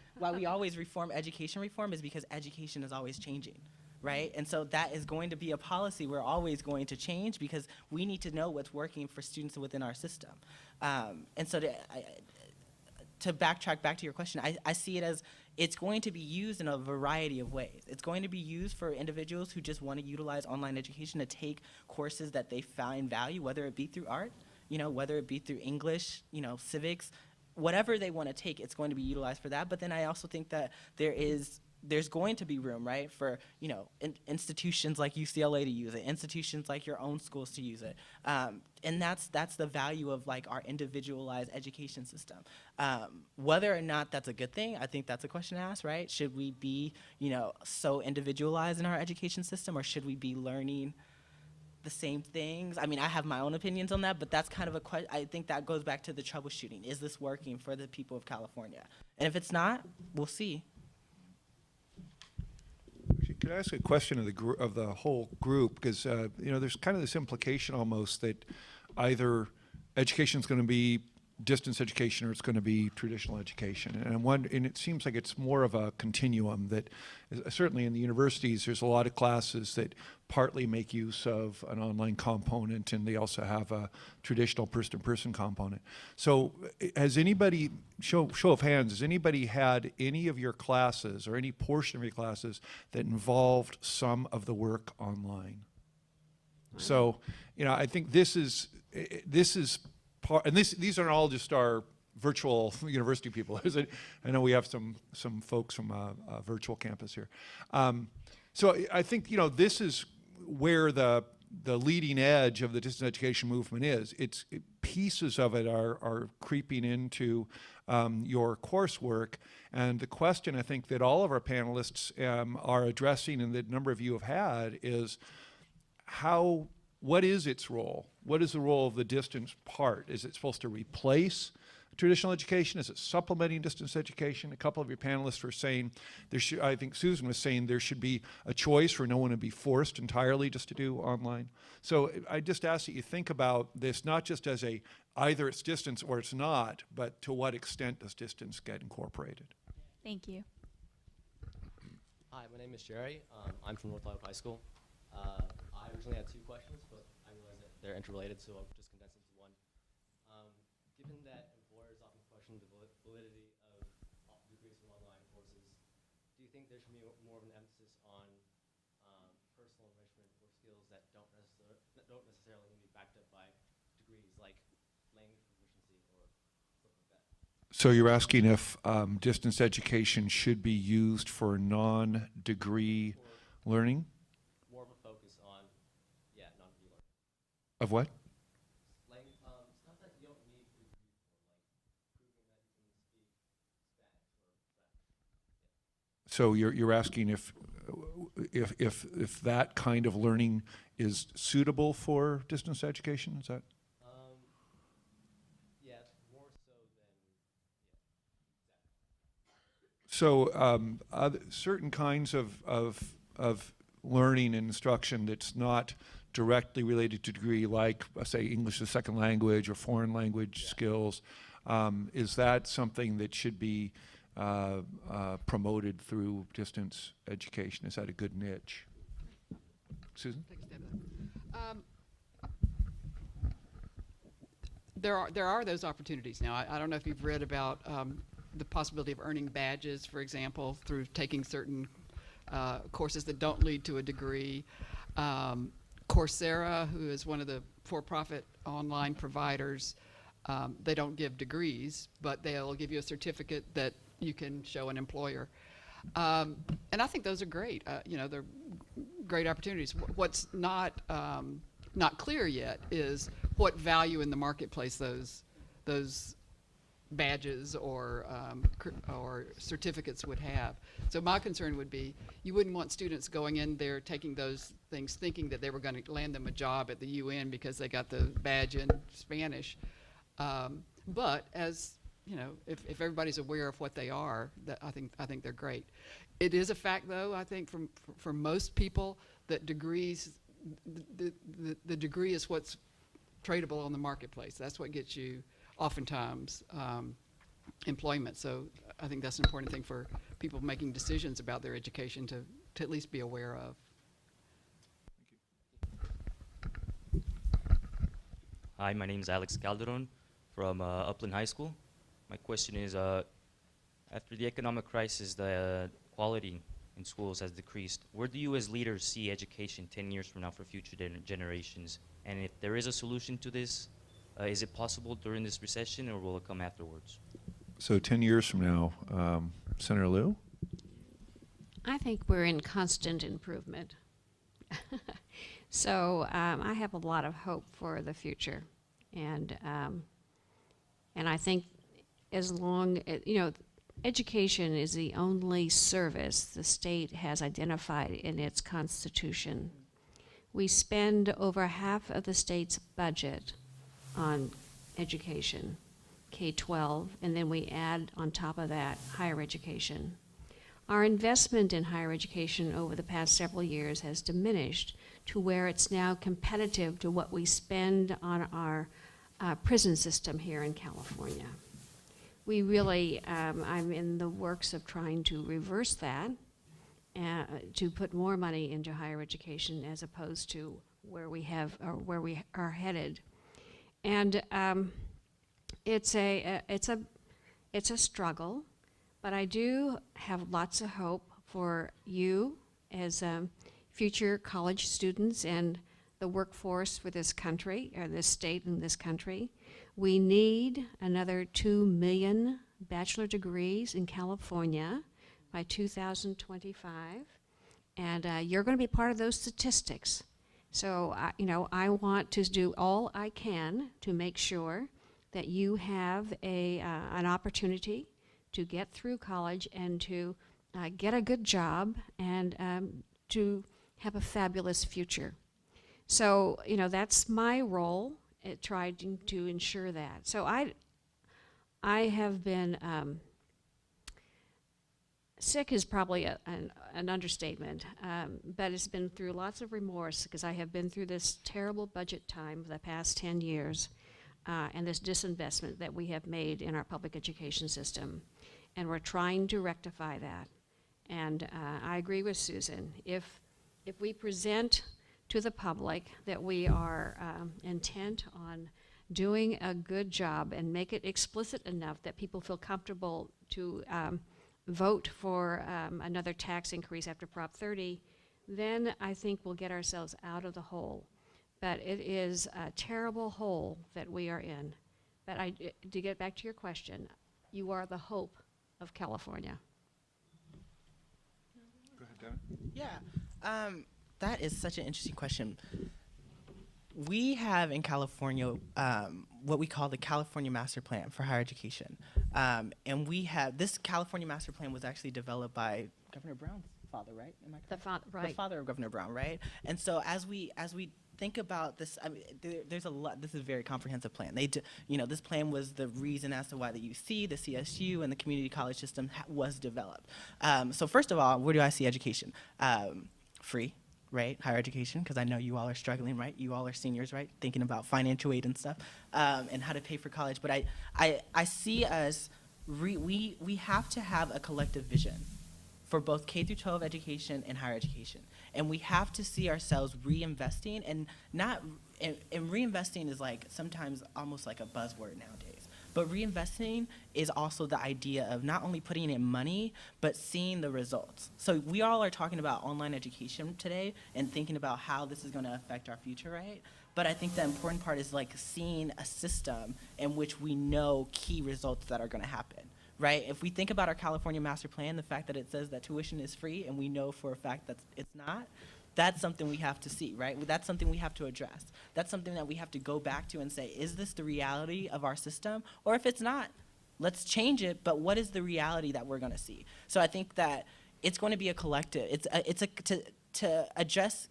always reform education reform is because education is always changing, right? And so that is going to be a policy we're always going to change because we need to know what's working for students within our system. And so to backtrack back to your question, I see it as it's going to be used in a variety of ways. It's going to be used for individuals who just want to utilize online education to take courses that they find value, whether it be through art, whether it be through English, civics, whatever they want to take, it's going to be utilized for that. But then I also think that there's going to be room, right, for institutions like UCLA to use it, institutions like your own schools to use it, and that's the value of like our individualized education system. Whether or not that's a good thing, I think that's a question to ask, right? Should we be so individualized in our education system, or should we be learning the same things? I mean, I have my own opinions on that, but that's kind of a question. I think that goes back to the troubleshooting. Is this working for the people of California? And if it's not, we'll see. Could I ask a question of the whole group? Because there's kind of this implication almost that either education is going to be distance education or it's going to be traditional education. And it seems like it's more of a continuum that certainly in the universities there's a lot of classes that partly make use of an online component, and they also have a traditional person-to-person component. So has anybody, show of hands, has anybody had any of your classes or any portion of your classes that involved some of the work online? So, I think this is part, and these aren't all just our virtual university people. I know we have some folks from a virtual campus here. So I think this is where the leading edge of the distance education movement is. Pieces of it are creeping into your coursework, and the question I think that all of our panelists are addressing, and that a number of you have had, is what is its role? What is the role of the distance part? Is it supposed to replace traditional education? Is it supplementing distance education? A couple of your panelists were saying I think Susan was saying there should be a choice for no one to be forced entirely just to do online. So I just ask that you think about this not just as either it's distance or it's not, but to what extent does distance get incorporated? Thank you. Hi, my name is Jerry. I'm from North Hollywood High School. I originally had two questions, but I realized that they're interrelated, so I'll just condense it into one. Given that employers often question the validity of degrees from online courses, do you think there should be more of an emphasis on personal enrichment or skills that don't necessarily need to be backed up by degrees, like language proficiency or stuff like that? So you're asking if distance education should be used for non-degree learning? More of a focus on, non-degree learning. Of what? Stuff that you don't need to degree for, like proving that you can speak Spanish or French. So you're asking if that kind of learning is suitable for distance education? Is that? Yeah, more so than So certain kinds of learning and instruction that's not directly related to degree, like say English as a second language or foreign language skills, is that something that should be promoted through distance education? Is that a good niche? Susan? Take a stab at that. There are those opportunities now. I don't know if you've read about the possibility of earning badges, for example, through taking certain courses that don't lead to a degree. Coursera, who is one of the for-profit online providers, they don't give degrees, but they'll give you a certificate that you can show an employer. And I think those are great. They're great opportunities. What's not clear yet is what value in the marketplace those badges or certificates would have. So my concern would be you wouldn't want students going in there taking those things thinking that they were going to land them a job at the UN because they got the badge in Spanish. But as if everybody's aware of what they are, I think they're great. It is a fact, though, I think for most people that degrees, the degree is what's tradable on the marketplace. That's what gets you oftentimes employment. So I think that's an important thing for people making decisions about their education to at least be aware of. Hi, my name is Alex Calderon from Upland High School. My question is, after the economic crisis, the quality in schools has decreased. Where do you as leaders see education 10 years from now for future generations? And if there is a solution to this, is it possible during this recession, or will it come afterwards? So 10 years from now, Senator Liu? I think we're in constant improvement. So I have a lot of hope for the future, and I think as long education is the only service the state has identified in its constitution. We spend over half of the state's budget on education, K-12, and then we add on top of that higher education. Our investment in higher education over the past several years has diminished to where it's now competitive to what we spend on our prison system here in California. We really, I'm in the works of trying to reverse that, to put more money into higher education as opposed to where we have, or where we are headed. And it's a struggle, but I do have lots of hope for you as future college students and the workforce for this country, or this state and this country. We need another 2 million bachelor degrees in California by 2025, and you're going to be part of those statistics. So, I want to do all I can to make sure that you have an opportunity to get through college and to get a good job and to have a fabulous future. So, that's my role at trying to ensure that. So I have been, sick is probably an understatement, but it's been through lots of remorse because I have been through this terrible budget time for the past 10 years and this disinvestment that we have made in our public education system. And we're trying to rectify that. And I agree with Susan. If we present to the public that we are intent on doing a good job and make it explicit enough that people feel comfortable to vote for another tax increase after Prop 30, then I think we'll get ourselves out of the hole. But it is a terrible hole that we are in. But to get back to your question, you are the hope of California. Go ahead, Devin. Yeah, that is such an interesting question. We have in California what we call the California Master Plan for Higher Education. And we have, this California Master Plan was actually developed by Governor Brown's father, right? Am I correct? The father of Governor Brown, right? And so as we think about this, I mean, there's a lot. This is a very comprehensive plan. This plan was the reason as to why the UC, the CSU, and the community college system was developed. So first of all, where do I see education? Free, right? Higher education, because I know you all are struggling, right? You all are seniors, right? Thinking about financial aid and stuff, and how to pay for college. But I see us, we have to have a collective vision for both K through 12 education and higher education. And we have to see ourselves reinvesting, and reinvesting is like sometimes almost like a buzzword nowadays. But reinvesting is also the idea of not only putting in money, but seeing the results. So we all are talking about online education today and thinking about how this is gonna affect our future, right? But I think the important part is like seeing a system in which we know key results that are gonna happen. Right? If we think about our California Master Plan, the fact that it says that tuition is free and we know for a fact that it's not, that's something we have to see, right? That's something we have to address. That's something that we have to go back to and say, is this the reality of our system? Or if it's not, let's change it, but what is the reality that we're gonna see? So I think that it's going to be a collective, to address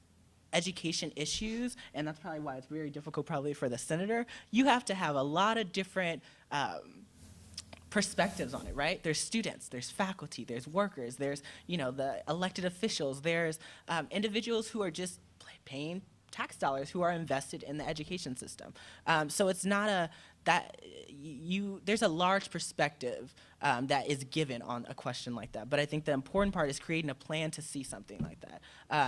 education issues, and that's probably why it's very difficult probably for the senator, you have to have a lot of different perspectives on it, right? There's students, there's faculty, there's workers, there's the elected officials, there's individuals who are just paying tax dollars who are invested in the education system. So it's not there's a large perspective that is given on a question like that. But I think the important part is creating a plan to see something like that.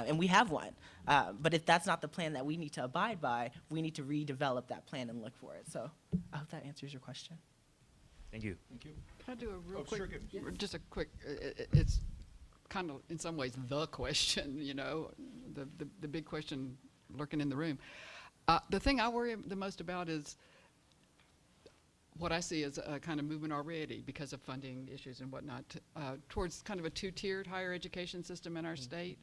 And we have one. But if that's not the plan that we need to abide by, we need to redevelop that plan and look for it. So I hope that answers your question. Thank you. Thank you. Can I do a real Oh, quick, sure, good. just a quick, it's kind of in some ways the question, you know, the big question lurking in the room. The thing I worry the most about is what I see as a kind of movement already because of funding issues and whatnot towards kind of a two-tiered higher education system in our state.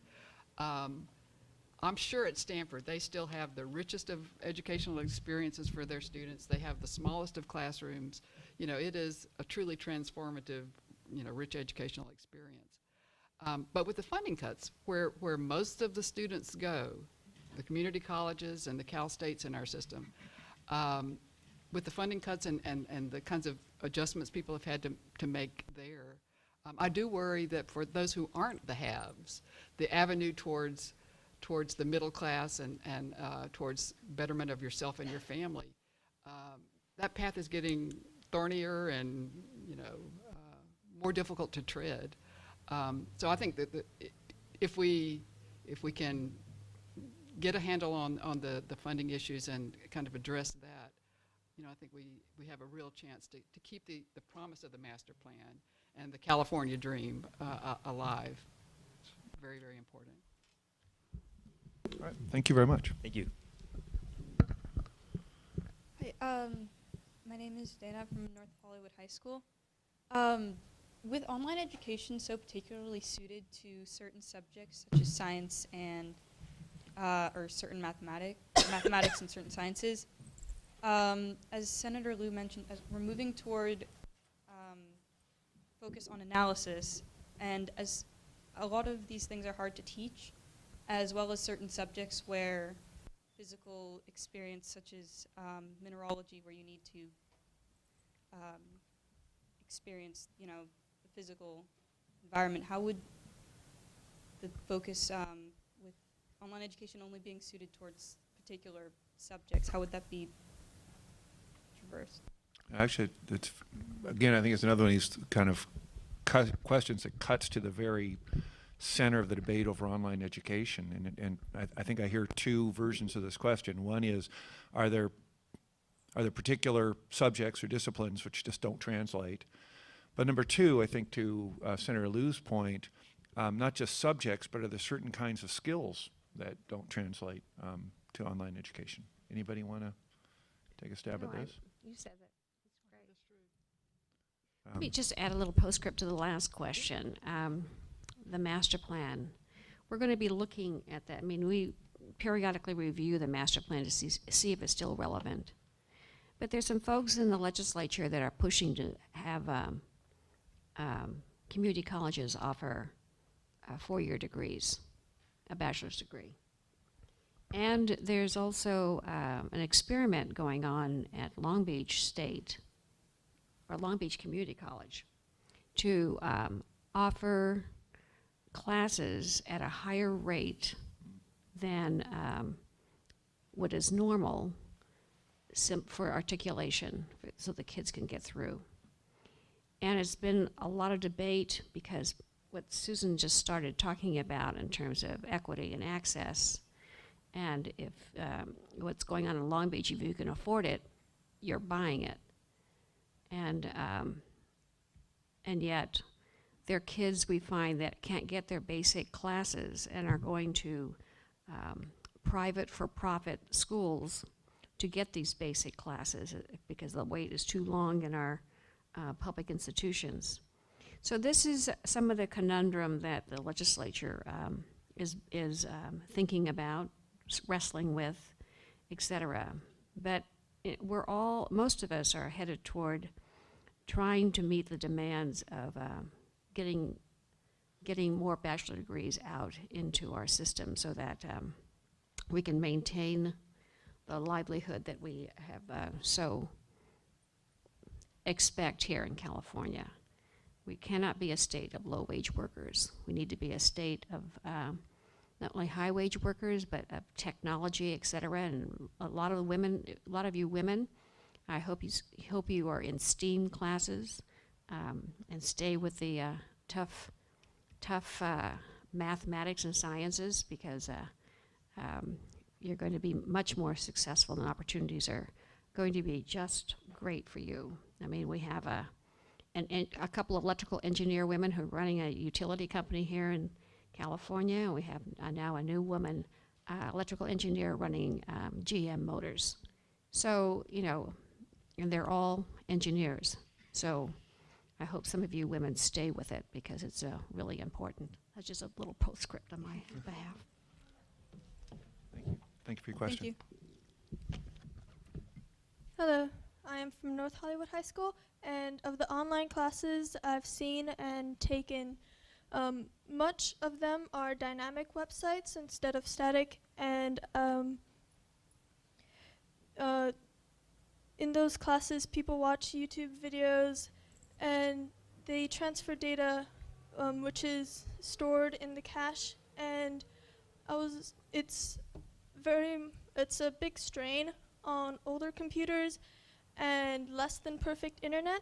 I'm sure at Stanford they still have the richest of educational experiences for their students. They have the smallest of classrooms. You know, it is a truly transformative, you know, rich educational experience. But with the funding cuts, where most of the students go, the community colleges and the Cal States in our system, with the funding cuts and the kinds of adjustments people have had to make there, I do worry that for those who aren't the haves, the avenue towards the middle class and towards betterment of yourself and your family, that path is getting thornier and, you know, more difficult to tread. So I think that if we can get a handle on the funding issues and kind of address that, you know, I think we have a real chance to keep the promise of the master plan and the California dream alive. It's very, very important. All right. Thank you very much. Thank you. Hi, my name is Dana from North Hollywood High School. With online education so particularly suited to certain subjects such as science and or certain mathematics and certain sciences, as Senator Liu mentioned, as we're moving toward focus on analysis, and as a lot of these things are hard to teach, as well as certain subjects where physical experience, such as mineralogy, where you need to experience, you know, the physical environment. How would the focus with online education only being suited towards particular subjects, how would that be traversed? Actually, it's, again, I think it's another one of these kind of questions that cuts to the very center of the debate over online education. And I think I hear two versions of this question. One is, are there particular subjects or disciplines which just don't translate? But number two, I think to Senator Liu's point, not just subjects, but are there certain kinds of skills that don't translate to online education? Anybody want to take a stab at this? You said that. That's great. Let me just add a little postscript to the last question. The master plan. We're going to be looking at that. I mean, we periodically review the master plan to see if it's still relevant. But there's some folks in the legislature that are pushing to have community colleges offer 4-year degrees, a bachelor's degree. And there's also an experiment going on at Long Beach State, or Long Beach Community College, to offer classes at a higher rate than what is normal for articulation, so the kids can get through. And it's been a lot of debate because what Susan just started talking about in terms of equity and access, and if what's going on in Long Beach, if you can afford it, you're buying it. And yet, there are kids we find that can't get their basic classes and are going to private for-profit schools to get these basic classes because the wait is too long in our public institutions. So this is some of the conundrum that the legislature is thinking about, wrestling with, etc. But most of us are headed toward trying to meet the demands of getting more bachelor degrees out into our system so that we can maintain the livelihood that we have so expect here in California. We cannot be a state of low-wage workers. We need to be a state of not only high-wage workers, but of technology, et cetera. And a lot of you women, I hope you are in STEAM classes and stay with the tough mathematics and sciences, because you're going to be much more successful, and opportunities are going to be just great for you. I mean, we have a couple of electrical engineer women who are running a utility company here in California. And we have now a new woman, electrical engineer running GM Motors. So, you know, and they're all engineers. So I hope some of you women stay with it because it's really important. That's just a little postscript on my behalf. Thank you. Thank you for your question. Thank you. Hello, I am from North Hollywood High School, and of the online classes I've seen and taken, much of them are dynamic websites instead of static, and in those classes people watch YouTube videos and they transfer data which is stored in the cache, and it's a big strain on older computers and less than perfect internet,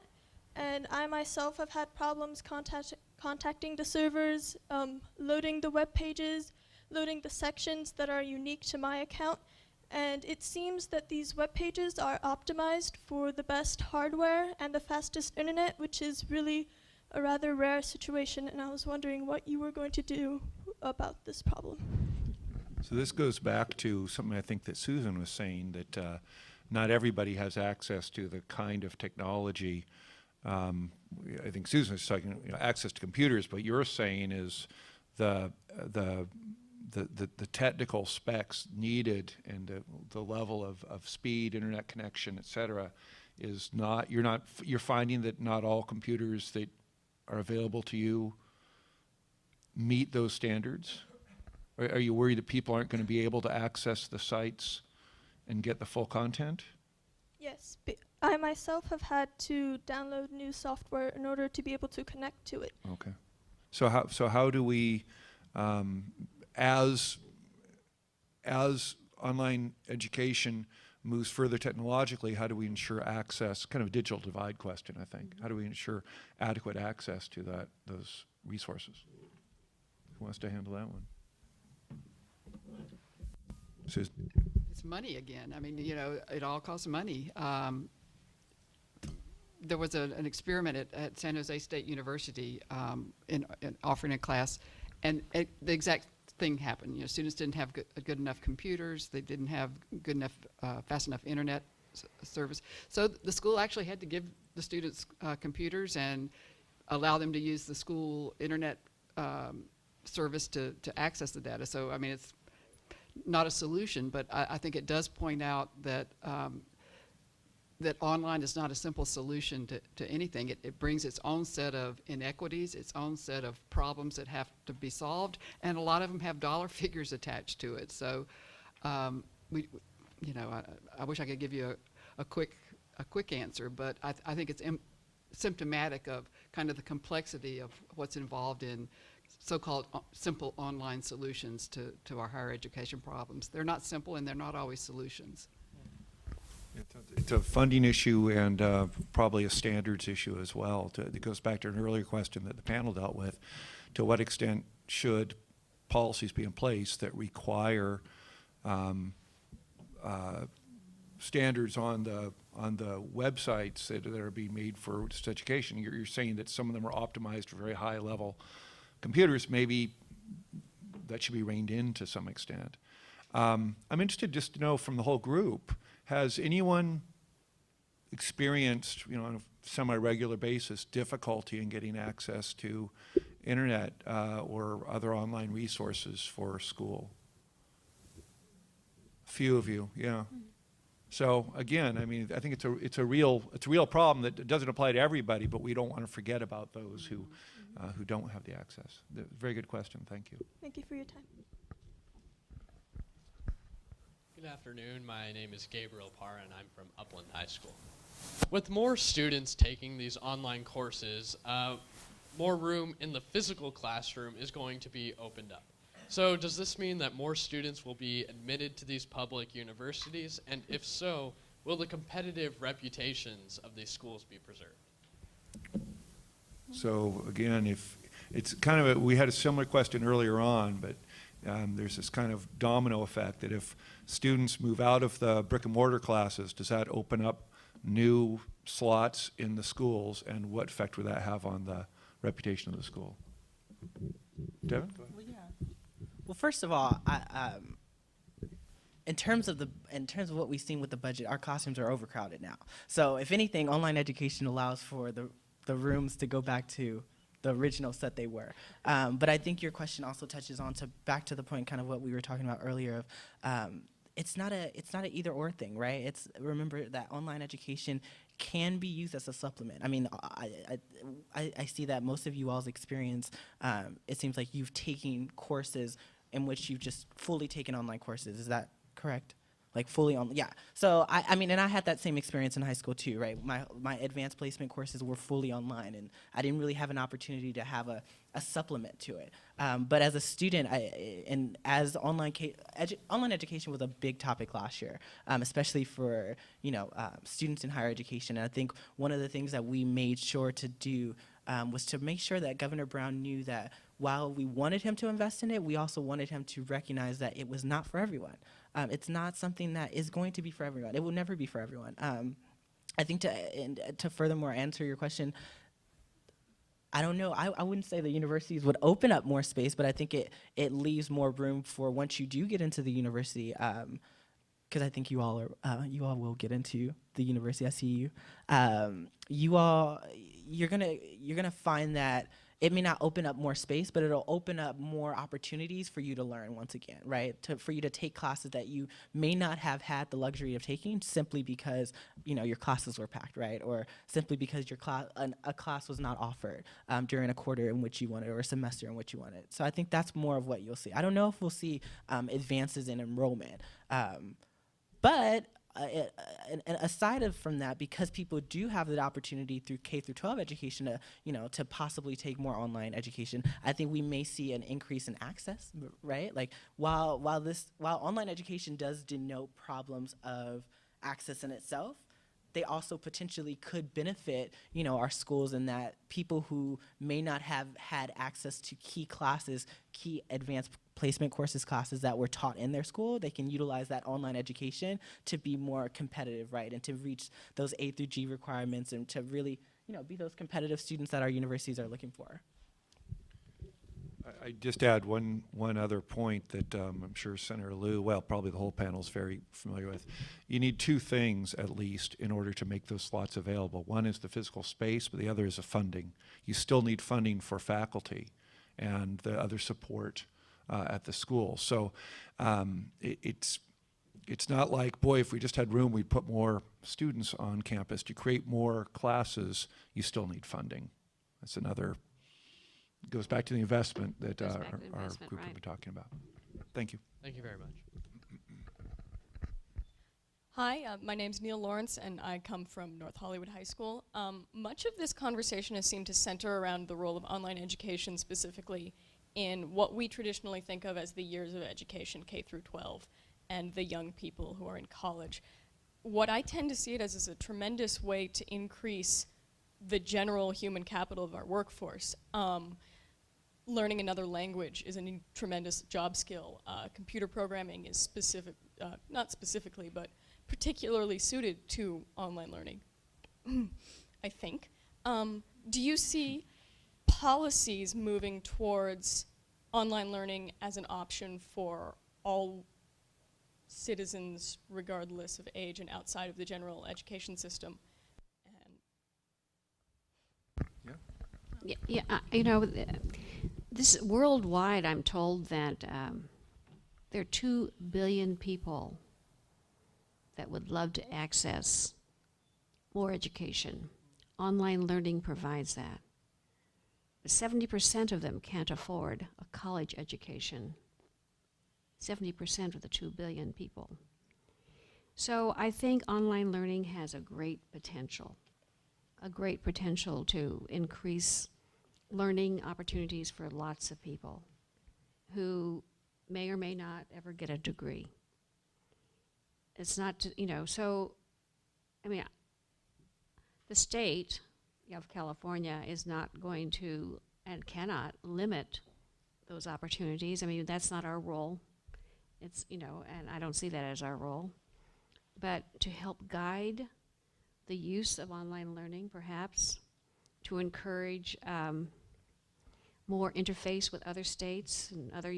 and I myself have had problems contacting the servers, loading the web pages, loading the sections that are unique to my account, and it seems that these web pages are optimized for the best hardware and the fastest internet, which is really a rather rare situation, and I was wondering what you were going to do about this problem. So this goes back to something I think that Susan was saying, that not everybody has access to the kind of technology. I think Susan was talking, you know, access to computers, but you're saying is the technical specs needed and the level of speed, internet connection, et cetera, is not, you're finding that not all computers that are available to you meet those standards? Are you worried that people aren't going to be able to access the sites and get the full content? Yes, I myself have had to download new software in order to be able to connect to it. Okay. So how do we, as online education moves further technologically, how do we ensure access? Kind of a digital divide question, I think. How do we ensure adequate access to those resources? Who wants to handle that one? Susan. It's money again. I mean, you know, it all costs money. There was an experiment at San Jose State University in offering a class, and the exact thing happened. You know, students didn't have good enough computers. They didn't have good enough, fast enough internet service. So the school actually had to give the students computers and allow them to use the school internet service to access the data. So, I mean, it's not a solution, but I think it does point out that that online is not a simple solution to anything. It brings its own set of inequities, its own set of problems that have to be solved, and a lot of them have dollar figures attached to it. So, you know, I wish I could give you a quick answer, but I think it's symptomatic of kind of the complexity of what's involved in so-called simple online solutions to our higher education problems. They're not simple, and they're not always solutions. It's a funding issue and probably a standards issue as well. It goes back to an earlier question that the panel dealt with. To what extent should policies be in place that require standards on the websites that are being made for distance education? You're saying that some of them are optimized for very high level computers. Maybe that should be reined in to some extent. I'm interested just to know from the whole group, has anyone experienced, you know, on a semi-regular basis, difficulty in getting access to internet or other online resources for school? A few of you, yeah. Mm-hmm. So again, I mean, I think it's a real problem that doesn't apply to everybody, but we don't want to forget about those who don't have the access. Very good question. Thank you. Thank you for your time. Good afternoon. My name is Gabriel Parr, and I'm from Upland High School. With more students taking these online courses, more room in the physical classroom is going to be opened up. So does this mean that more students will be admitted to these public universities? And if so, will the competitive reputations of these schools be preserved? So again, if it's kind of we had a similar question earlier on, but there's this kind of domino effect that if students move out of the brick and mortar classes, does that open up new slots in the schools, and what effect would that have on the reputation of the school? Devin? Go ahead. Well, yeah. Well, first of all, in terms of what we've seen with the budget, our classrooms are overcrowded now. So if anything, online education allows for the rooms to go back to the original set they were. But I think your question also touches on back to the point, kind of what we were talking about earlier of, it's not a either or thing, right? Remember that online education can be used as a supplement. I mean, I see that most of you all's experience, it seems like you've taken courses in which you've just fully taken online courses. Is that correct? Like fully on, yeah. So I mean, and I had that same experience in high school too, right? My advanced placement courses were fully online, and I didn't really have an opportunity to have a supplement to it. But as a student, and as online education was a big topic last year, especially for students in higher education. And I think one of the things that we made sure to do was to make sure that Governor Brown knew that while we wanted him to invest in it, we also wanted him to recognize that it was not for everyone. It's not something that is going to be for everyone. It will never be for everyone. I think to furthermore answer your question, I don't know. I wouldn't say the universities would open up more space, but I think it leaves more room for once you do get into the university, because I think you all will get into the university. I see you. You're gonna find that it may not open up more space, but it'll open up more opportunities for you to learn once again, right? For you to take classes that you may not have had the luxury of taking simply because your classes were packed, right? Or simply because a class was not offered during a quarter in which you wanted or a semester in which you wanted. So I think that's more of what you'll see. I don't know if we'll see advances in enrollment, but and aside from that, because people do have the opportunity through K through 12 education to possibly take more online education, I think we may see an increase in access, right? Like while online education does denote problems of access in itself, they also potentially could benefit, our schools in that people who may not have had access to key classes, key advanced placement courses classes that were taught in their school, they can utilize that online education to be more competitive, right? And to reach those A through G requirements and to really, be those competitive students that our universities are looking for. I just add one other point that I'm sure Senator Lieu, well, probably the whole panel is very familiar with. You need two things at least in order to make those slots available. One is the physical space, but the other is the funding. You still need funding for faculty and the other support at the school. So it's not like, boy, if we just had room, we'd put more students on campus. To create more classes, you still need funding. That's another. Goes back to the investment that our group will be talking about. Thank you. Thank you very much. Hi, my name's Neil Lawrence, and I come from North Hollywood High School. Much of this conversation has seemed to center around the role of online education, specifically in what we traditionally think of as the years of education, K through 12, and the young people who are in college. What I tend to see it as is a tremendous way to increase the general human capital of our workforce. Learning another language is a tremendous job skill. Computer programming is not specifically, but particularly suited to online learning, I think. Do you see policies moving towards online learning as an option for all citizens, regardless of age and outside of the general education system? This worldwide, I'm told that there are 2 billion people that would love to access more education. Online learning provides that. But 70% of them can't afford a college education. 70% of the 2 billion people. So I think online learning has a great potential to increase learning opportunities for lots of people who may or may not ever get a degree. It's not, so, the state of California is not going to and cannot limit those opportunities. That's not our role. It's, and I don't see that as our role. But to help guide the use of online learning, perhaps, to encourage more interface with other states and other,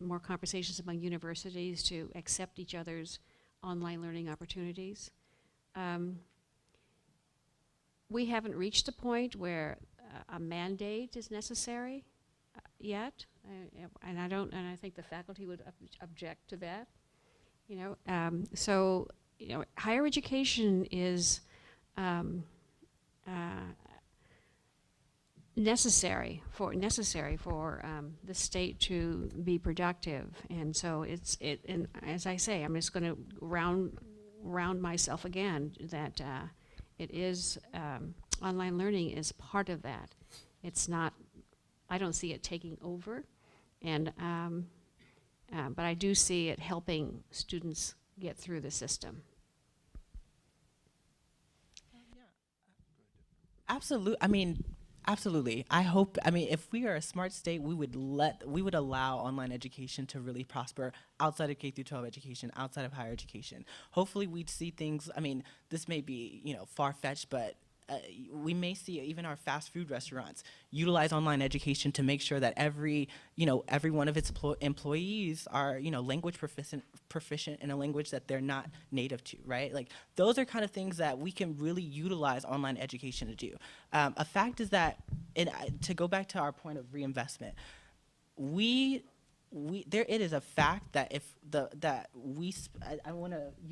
more conversations among universities to accept each other's online learning opportunities. We haven't reached a point where a mandate is necessary yet, and I think the faculty would object to that. So higher education is necessary for the state to be productive, and so and as I say, I'm just going to round myself again that it is online learning is part of that. It's not. I don't see it taking over, and but I do see it helping students get through the system. Absolutely. I hope, if we are a smart state, we would allow online education to really prosper outside of K through 12 education, outside of higher education. Hopefully we'd see things, this may be, far-fetched, but we may see even our fast food restaurants utilize online education to make sure that every one of its employees are, language proficient in a language that they're not native to, right? Like, those are kind of things that we can really utilize online education to do. A fact is that, to go back to our point of reinvestment, it is a fact that you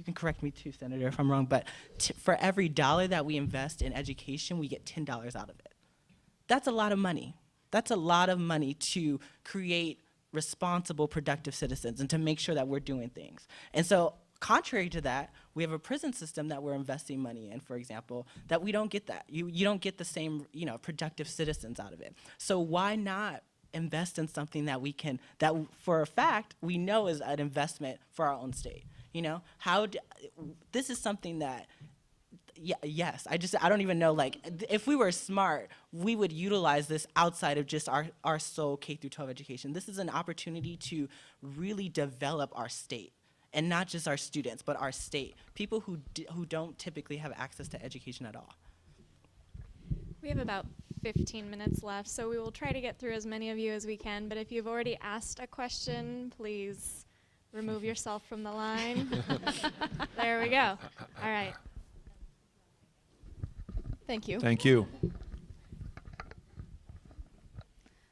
can correct me too, Senator, if I'm wrong, but for every dollar that we invest in education, we get $10 out of it. That's a lot of money. That's a lot of money to create responsible, productive citizens and to make sure that we're doing things. And so, contrary to that, we have a prison system that we're investing money in, for example, that we don't get that. You don't get the same, productive citizens out of it. So why not invest in something that that for a fact we know is an investment for our own state? This is something that, yes, I don't even know, if we were smart, we would utilize this outside of just our sole K through 12 education. This is an opportunity to really develop our state, and not just our students, but our state, people who don't typically have access to education at all. We have about 15 minutes left, so we will try to get through as many of you as we can, but if you've already asked a question, please remove yourself from the line. There we go. All right. Thank you. Thank you.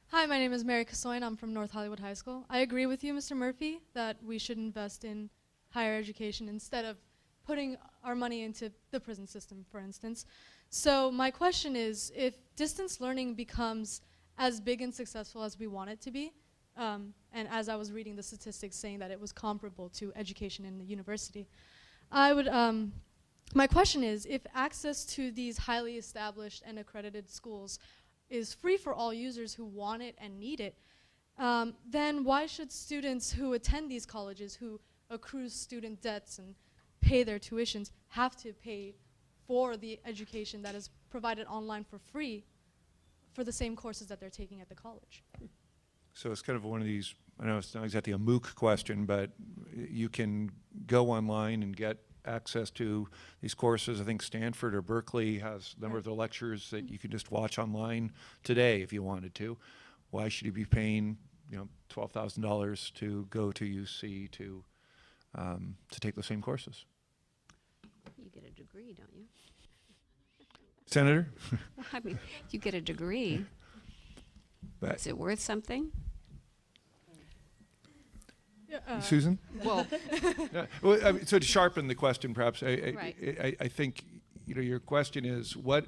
Hi, my name is Mary Casoyne. I'm from North Hollywood High School. I agree with you, Mr. Murphy, that we should invest in higher education instead of putting our money into the prison system, for instance. So my question is, if distance learning becomes as big and successful as we want it to be, and as I was reading the statistics saying that it was comparable to education in the university, my question is, if access to these highly established and accredited schools is free for all users who want it and need it, then why should students who attend these colleges, who accrue student debts and pay their tuitions, have to pay for the education that is provided online for free for the same courses that they're taking at the college? So it's kind of one of these, I know it's not exactly a MOOC question, but you can go online and get access to these courses. I think Stanford or Berkeley has a number of their lectures that you can just watch online today if you wanted to. Why should you be paying, $12,000 to go to UC to take the same courses? You get a degree, don't you? Senator? You get a degree. But is it worth something? Susan? Well, so to sharpen the question, perhaps, Right. I think your question is, what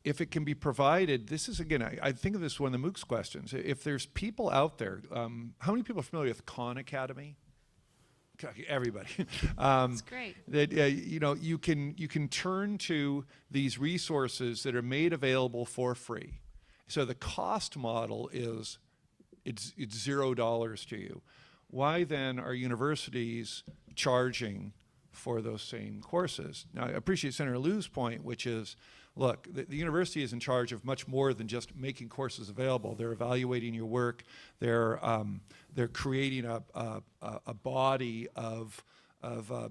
if it can be provided? This is, again, I think of this one of the MOOCs questions. If there's people out there, how many people are familiar with Khan Academy? Everybody. That's great. That you can turn to these resources that are made available for free. So the cost model is it's $0 to you. Why then are universities charging for those same courses? Now, I appreciate Senator Liu's point, which is, look, the university is in charge of much more than just making courses available. They're evaluating your work. They're creating a body of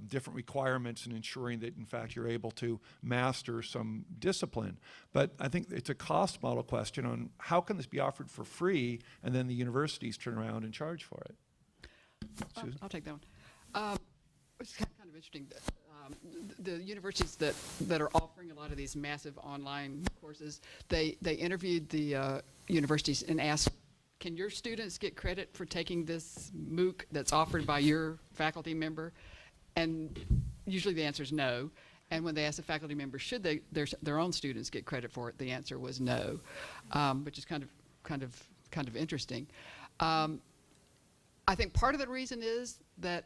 different requirements and ensuring that, in fact, you're able to master some discipline. But I think it's a cost model question on how can this be offered for free and then the universities turn around and charge for it? Susan? I'll take that one. It's kind of interesting that the universities that are offering a lot of these massive online courses, they interviewed the universities and asked, can your students get credit for taking this MOOC that's offered by your faculty member? And usually the answer is no. And when they asked the faculty member, should their own students get credit for it, the answer was no, which is kind of interesting. I think part of the reason is that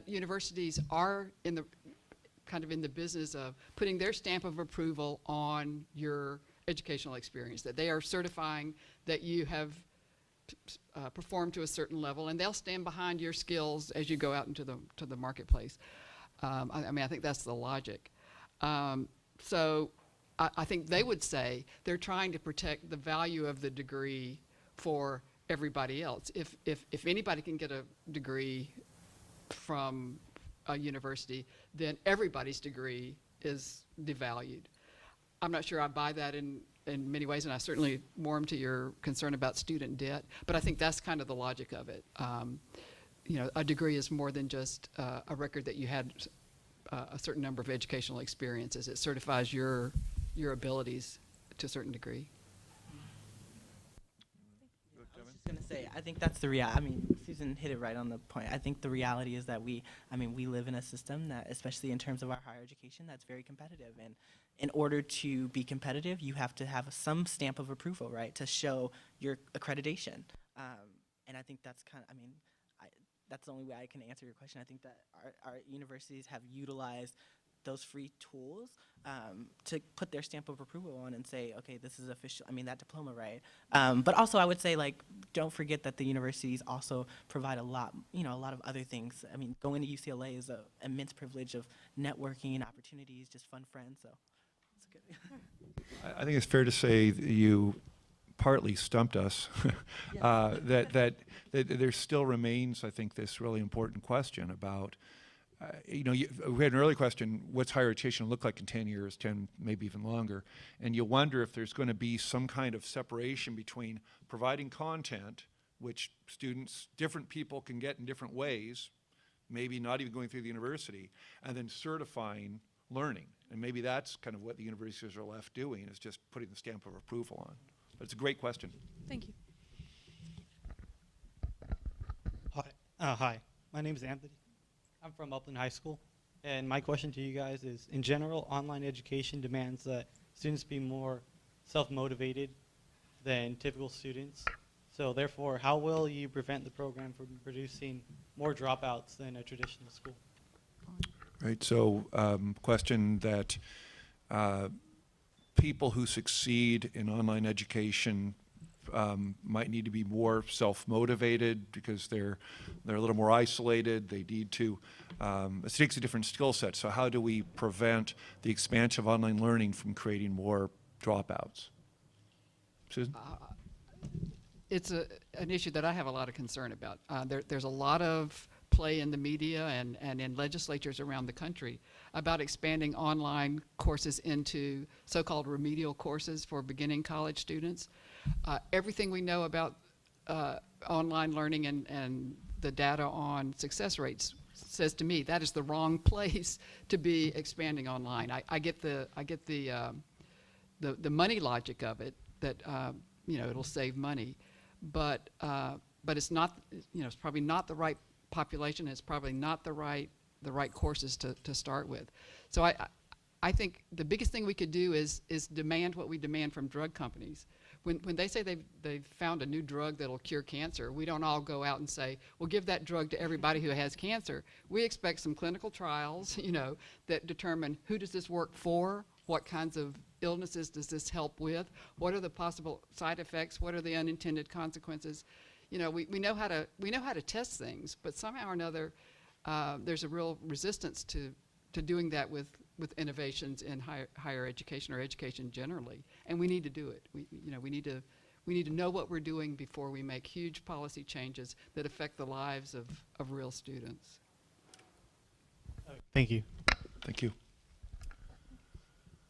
universities are in the business of putting their stamp of approval on your educational experience, that they are certifying that you have performed to a certain level, and they'll stand behind your skills as you go out into the marketplace. I mean, I think that's the logic. So I think they would say they're trying to protect the value of the degree for everybody else. If anybody can get a degree from a university, then everybody's degree is devalued. I'm not sure I buy that in many ways, and I certainly warm to your concern about student debt, but I think that's kind of the logic of it. You know, a degree is more than just a record that you had a certain number of educational experiences. It certifies your abilities to a certain degree. I was just going to say, I think that's the reality. I mean, Susan hit it right on the point. I think the reality is that we live in a system that, especially in terms of our higher education, that's very competitive. And in order to be competitive, you have to have some stamp of approval, right, to show your accreditation. And I think that's that's the only way I can answer your question. I think that our universities have utilized those free tools to put their stamp of approval on and say, okay, this is official, that diploma, right? But also I would say, like, don't forget that the universities also provide a lot of other things. I mean, going to UCLA is an immense privilege of networking and opportunities, just fun friends, so it's good. I think it's fair to say that you partly stumped us. that there still remains, I think, this really important question about, we had an early question, what's higher education look like in 10 years, 10, maybe even longer? And you wonder if there's going to be some kind of separation between providing content, which different people can get in different ways, maybe not even going through the university, and then certifying learning. And maybe that's kind of what the universities are left doing, is just putting the stamp of approval on. But it's a great question. Thank you. Hi, my name is Anthony. I'm from Upland High School. And my question to you guys is, in general, online education demands that students be more self-motivated than typical students. So therefore, how will you prevent the program from producing more dropouts than a traditional school? Right, so question that people who succeed in online education might need to be more self-motivated because they're a little more isolated. They need to, it takes a different skill set. So how do we prevent the expansion of online learning from creating more dropouts? Susan? It's an issue that I have a lot of concern about. There's a lot of play in the media and in legislatures around the country about expanding online courses into so-called remedial courses for beginning college students. Everything we know about online learning and the data on success rates says to me that is the wrong place to be expanding online. I get the money logic of it, that it'll save money, but it's not, it's probably not the right population. It's probably not the right courses to start with. So I think the biggest thing we could do is demand what we demand from drug companies. When they say they've found a new drug that'll cure cancer, we don't all go out and say, well, give that drug to everybody who has cancer. We expect some clinical trials, that determine who does this work for, what kinds of illnesses does this help with, what are the possible side effects, what are the unintended consequences. We know how to test things, but somehow or another, there's a real resistance to doing that with innovations in higher education or education generally, and we need to do it. We need to know what we're doing before we make huge policy changes that affect the lives of real students. Thank you. Thank you.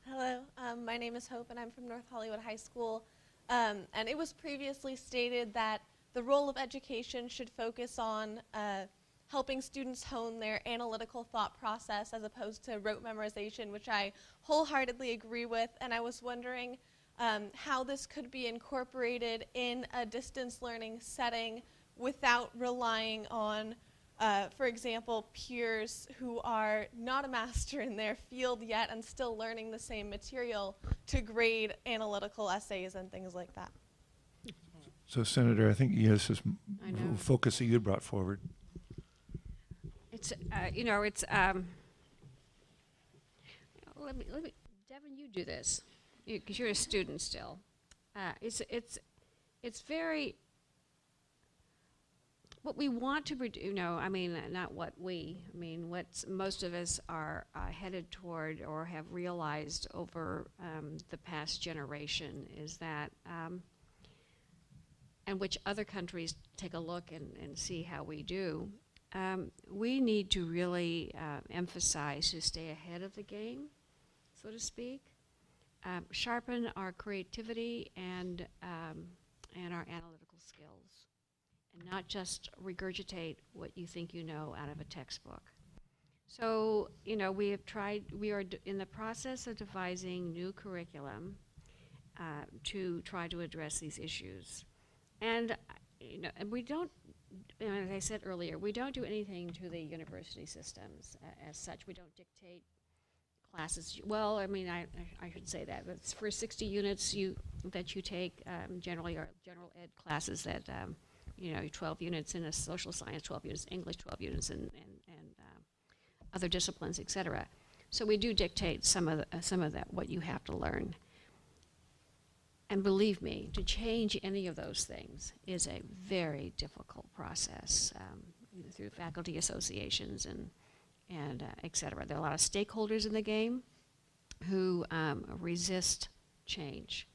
Hello, my name is Hope, and I'm from North Hollywood High School. And it was previously stated that the role of education should focus on helping students hone their analytical thought process as opposed to rote memorization, which I wholeheartedly agree with. And I was wondering how this could be incorporated in a distance learning setting without relying on, for example, peers who are not a master in their field yet and still learning the same material to grade analytical essays and things like that. So, Senator, I think this is I know. focus that you brought forward. It's, let me, Devin, you do this, because you're a student still. It's very, what we want to produce, not what what most of us are headed toward or have realized over the past generation is that, and which other countries take a look and see how we do, we need to really emphasize to stay ahead of the game, so to speak, sharpen our creativity and our analytical skills, and not just regurgitate what you think you know out of a textbook. So, we are in the process of devising new curriculum to try to address these issues. And, and we don't, as I said earlier, we don't do anything to the university systems as such. We don't dictate classes. Well, I should say that. But it's for 60 units that you take generally are general ed classes that, 12 units in a social science, 12 units English, 12 units in other disciplines, et cetera. So we do dictate some of that, what you have to learn. And believe me, to change any of those things is a very difficult process through faculty associations and et cetera. There are a lot of stakeholders in the game who resist change.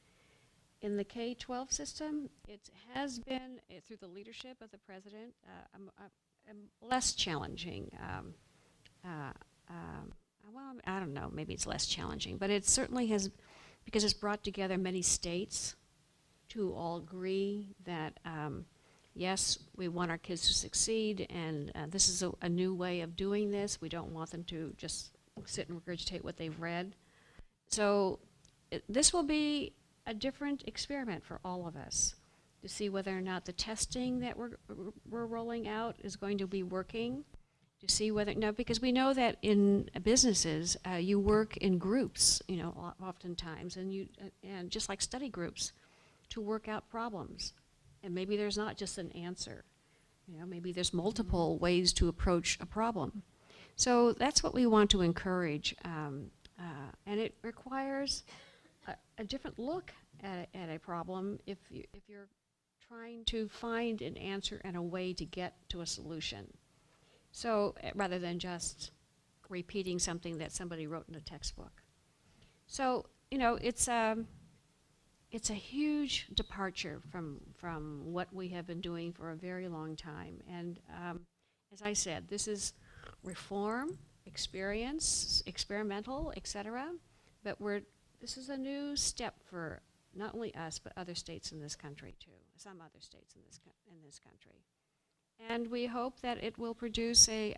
In the K-12 system, it has been, through the leadership of the president, less challenging. Well, I don't know, maybe it's less challenging, but it certainly has, because it's brought together many states to all agree that, yes, we want our kids to succeed, and this is a new way of doing this. We don't want them to just sit and regurgitate what they've read. So this will be a different experiment for all of us to see whether or not the testing that we're rolling out is going to be working, to see whether, because we know that in businesses, you work in groups, oftentimes, and just like study groups, to work out problems. And maybe there's not just an answer. Maybe there's multiple ways to approach a problem. So that's what we want to encourage, and it requires a different look at a problem if you're trying to find an answer and a way to get to a solution. So rather than just repeating something that somebody wrote in a textbook. So it's a huge departure from what we have been doing for a very long time. And as I said, this is reform, experience, experimental, etc. But this is a new step for not only us, but other states in this country too. Some other states in this country. And we hope that it will produce a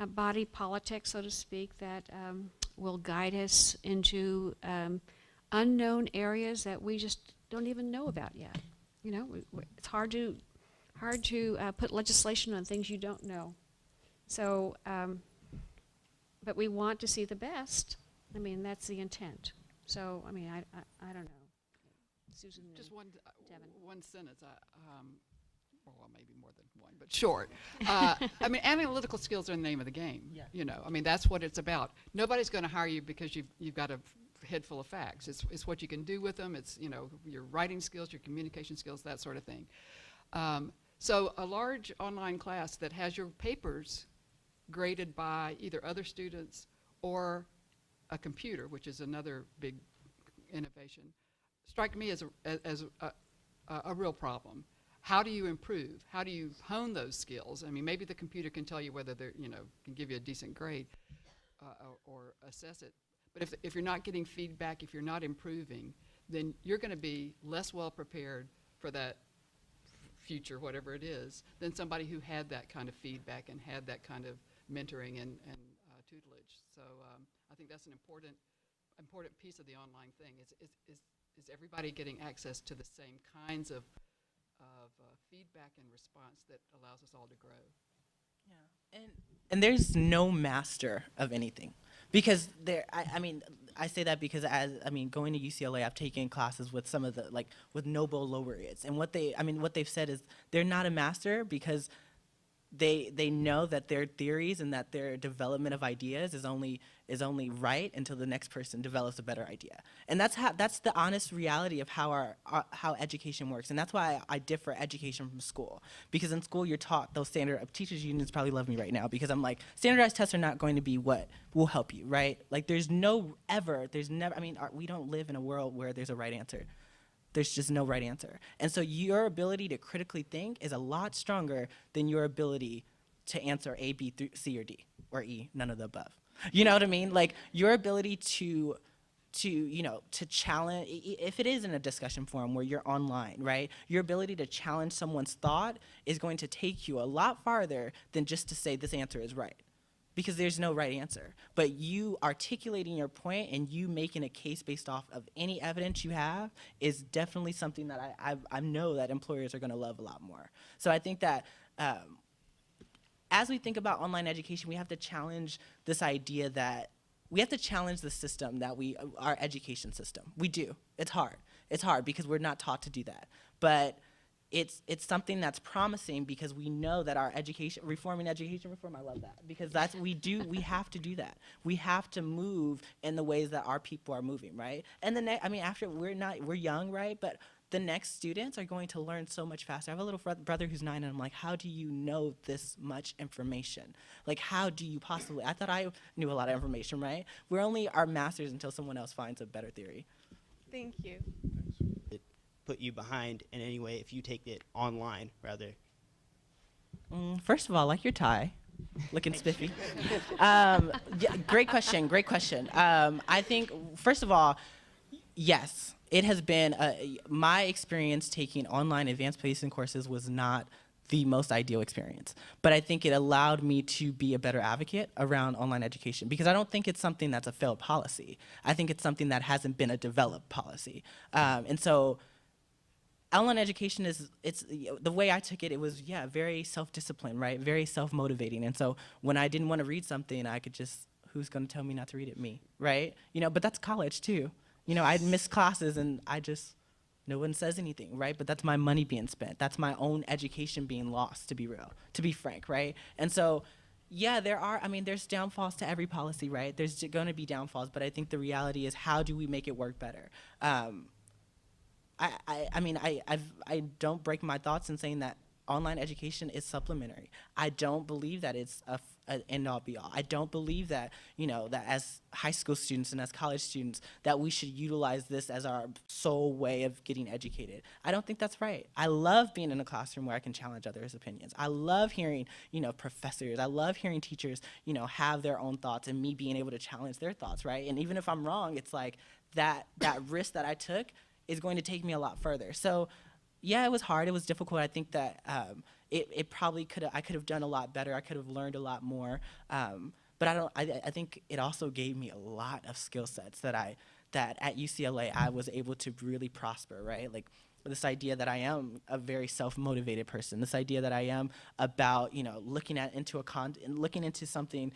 body politic, so to speak, that will guide us into unknown areas that we just don't even know about yet. It's hard to put legislation on things you don't know. So, but we want to see the best. That's the intent. So, I don't know. Susan, just Devin. one sentence. Well, maybe more than one, but short. Analytical skills are the name of the game. Yeah. That's what it's about. Nobody's going to hire you because you've got a head full of facts. It's what you can do with them. It's your writing skills, your communication skills, that sort of thing. So a large online class that has your papers graded by either other students or a computer, which is another big innovation, strike me as a real problem. how do you improve? How do you hone those skills? I mean, maybe the computer can tell you whether they're, can give you a decent grade or assess it. But if you're not getting feedback, if you're not improving, then you're going to be less well prepared for that future, whatever it is, than somebody who had that kind of feedback and had that kind of mentoring and tutelage. So I think that's an important piece of the online thing. Is everybody getting access to the same kinds of feedback and response that allows us all to grow? Yeah, and there's no master of anything, because I say that because going to UCLA, I've taken classes with some of the with Nobel laureates, and what they've said is they're not a master because they know that their theories and that their development of ideas is only right until the next person develops a better idea. And that's the honest reality of how how education works. And that's why I differ education from school, because in school you're taught those teachers unions probably love me right now because I'm like, standardized tests are not going to be what will help you, right? Like there's never, we don't live in a world where there's a right answer. There's just no right answer. And so your ability to critically think is a lot stronger than your ability to answer A, B, C, or D, or E, none of the above. You know what I mean? Like your ability to challenge, if it is in a discussion forum where you're online, right? Your ability to challenge someone's thought is going to take you a lot farther than just to say this answer is right. Because there's no right answer. But you articulating your point and you making a case based off of any evidence you have is definitely something that I know that employers are gonna love a lot more. So I think that as we think about online education, we have to challenge this idea that we have to challenge the system that our education system. We do. It's hard. It's hard because we're not taught to do that. But it's something that's promising because we know that our education reform, I love that, because we have to do that. We have to move in the ways that our people are moving, right? And after we're young, right? But the next students are going to learn so much faster. I have a little brother who's 9, and I'm like, how do you know this much information? Like, how do you possibly? I thought I knew a lot of information, right? We're only our masters until someone else finds a better theory. Thank you. Put you behind in any way if you take it online, rather? First of all, I like your tie. Looking spiffy. Great question. I think, first of all, yes, it has been, my experience taking online advanced placement courses was not the most ideal experience. But I think it allowed me to be a better advocate around online education, because I don't think it's something that's a failed policy. I think it's something that hasn't been a developed policy. And so online education it's the way I took it, it was, very self-disciplined, right? Very self-motivating. And so when I didn't want to read something, I could just, who's going to tell me not to read it? Me, right? But that's college too. I'd miss classes and no one says anything, right? But that's my money being spent. That's my own education being lost, to be frank, right? And so, there's downfalls to every policy, right? There's going to be downfalls, but I think the reality is, how do we make it work better? I don't break my thoughts in saying that online education is supplementary. I don't believe that it's an end-all be-all. I don't believe that, that as high school students and as college students, that we should utilize this as our sole way of getting educated. I don't think that's right. I love being in a classroom where I can challenge others' opinions. I love hearing, professors. I love hearing teachers, have their own thoughts and me being able to challenge their thoughts, right? And even if I'm wrong, it's like that risk that I took is going to take me a lot further. So, it was hard. It was difficult. I think that it probably I could have done a lot better. I could have learned a lot more. But I think it also gave me a lot of skill sets that at UCLA I was able to really prosper, right? Like this idea that I am a very self-motivated person, this idea that I am about, looking into something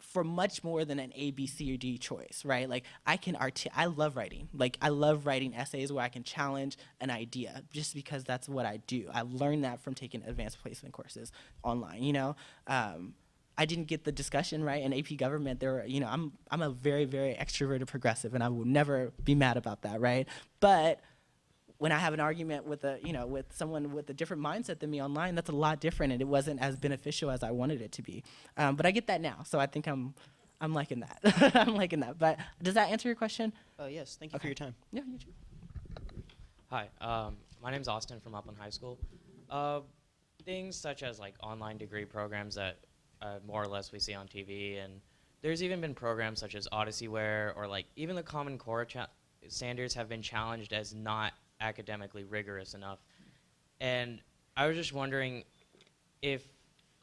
for much more than an A, B, C, or D choice, right? Like I love writing. Like I love writing essays where I can challenge an idea just because that's what I do. I learned that from taking advanced placement courses online, I didn't get the discussion, right? In AP government, I'm a very, very extroverted progressive, and I will never be mad about that, right? But when I have an argument with with someone with a different mindset than me online, that's a lot different, and it wasn't as beneficial as I wanted it to be. But I get that now, so I think I'm liking that. I'm liking that. But does that answer your question? Yes. Thank you for your time. Yeah, you too. Hi, my name's Austin from Upland High School. Things such as like online degree programs that more or less we see on TV, and there's even been programs such as OdysseyWare, or like even the Common Core standards have been challenged as not academically rigorous enough. And I was just wondering if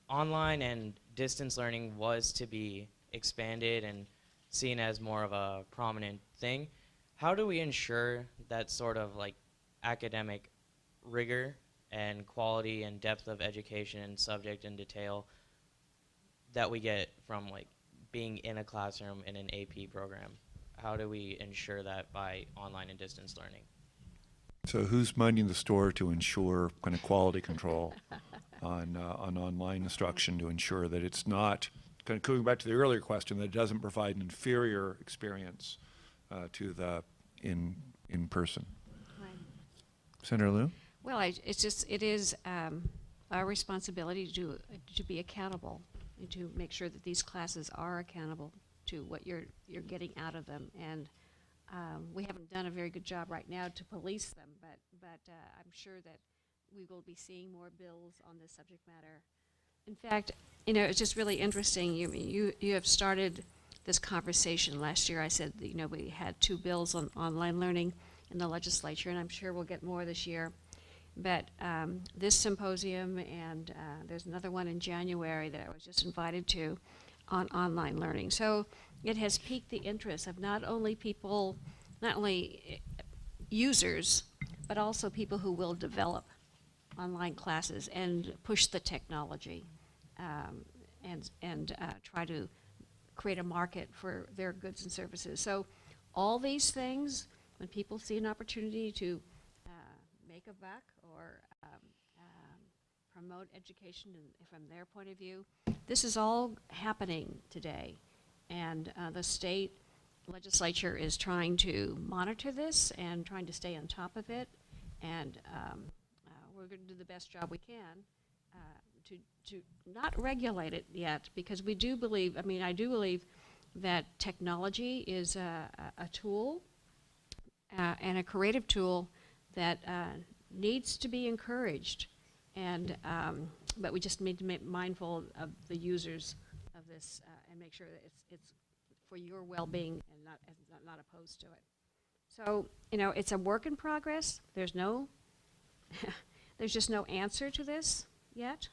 online and distance learning was to be expanded and seen as more of a prominent thing, how do we ensure that sort of like academic rigor and quality and depth of education and subject and detail that we get from like being in a classroom in an AP program? How do we ensure that by online and distance learning? So who's minding the store to ensure kind of quality control on online instruction to ensure that it's not, kind of going back to the earlier question, that it doesn't provide an inferior experience to the in person? Right. Senator Liu? Well, it is our responsibility to be accountable and to make sure that these classes are accountable to what you're getting out of them. And we haven't done a very good job right now to police them, but I'm sure that we will be seeing more bills on this subject matter. In fact, it's just really interesting. You have started this conversation last year. I said that, we had 2 bills on online learning in the legislature, and I'm sure we'll get more this year. But this symposium, and there's another one in January that I was just invited to on online learning. So it has piqued the interest of not only users, but also people who will develop online classes and push the technology and try to create a market for their goods and services. So all these things, when people see an opportunity to make a buck or promote education from their point of view, this is all happening today. And the state legislature is trying to monitor this and trying to stay on top of it. And we're going to do the best job we can to not regulate it yet, because we do believe, I do believe that technology is a tool and a creative tool that needs to be encouraged, and but we just need to be mindful of the users of this and make sure that it's for your well-being and not opposed to it. So it's a work in progress. There's just no answer to this yet.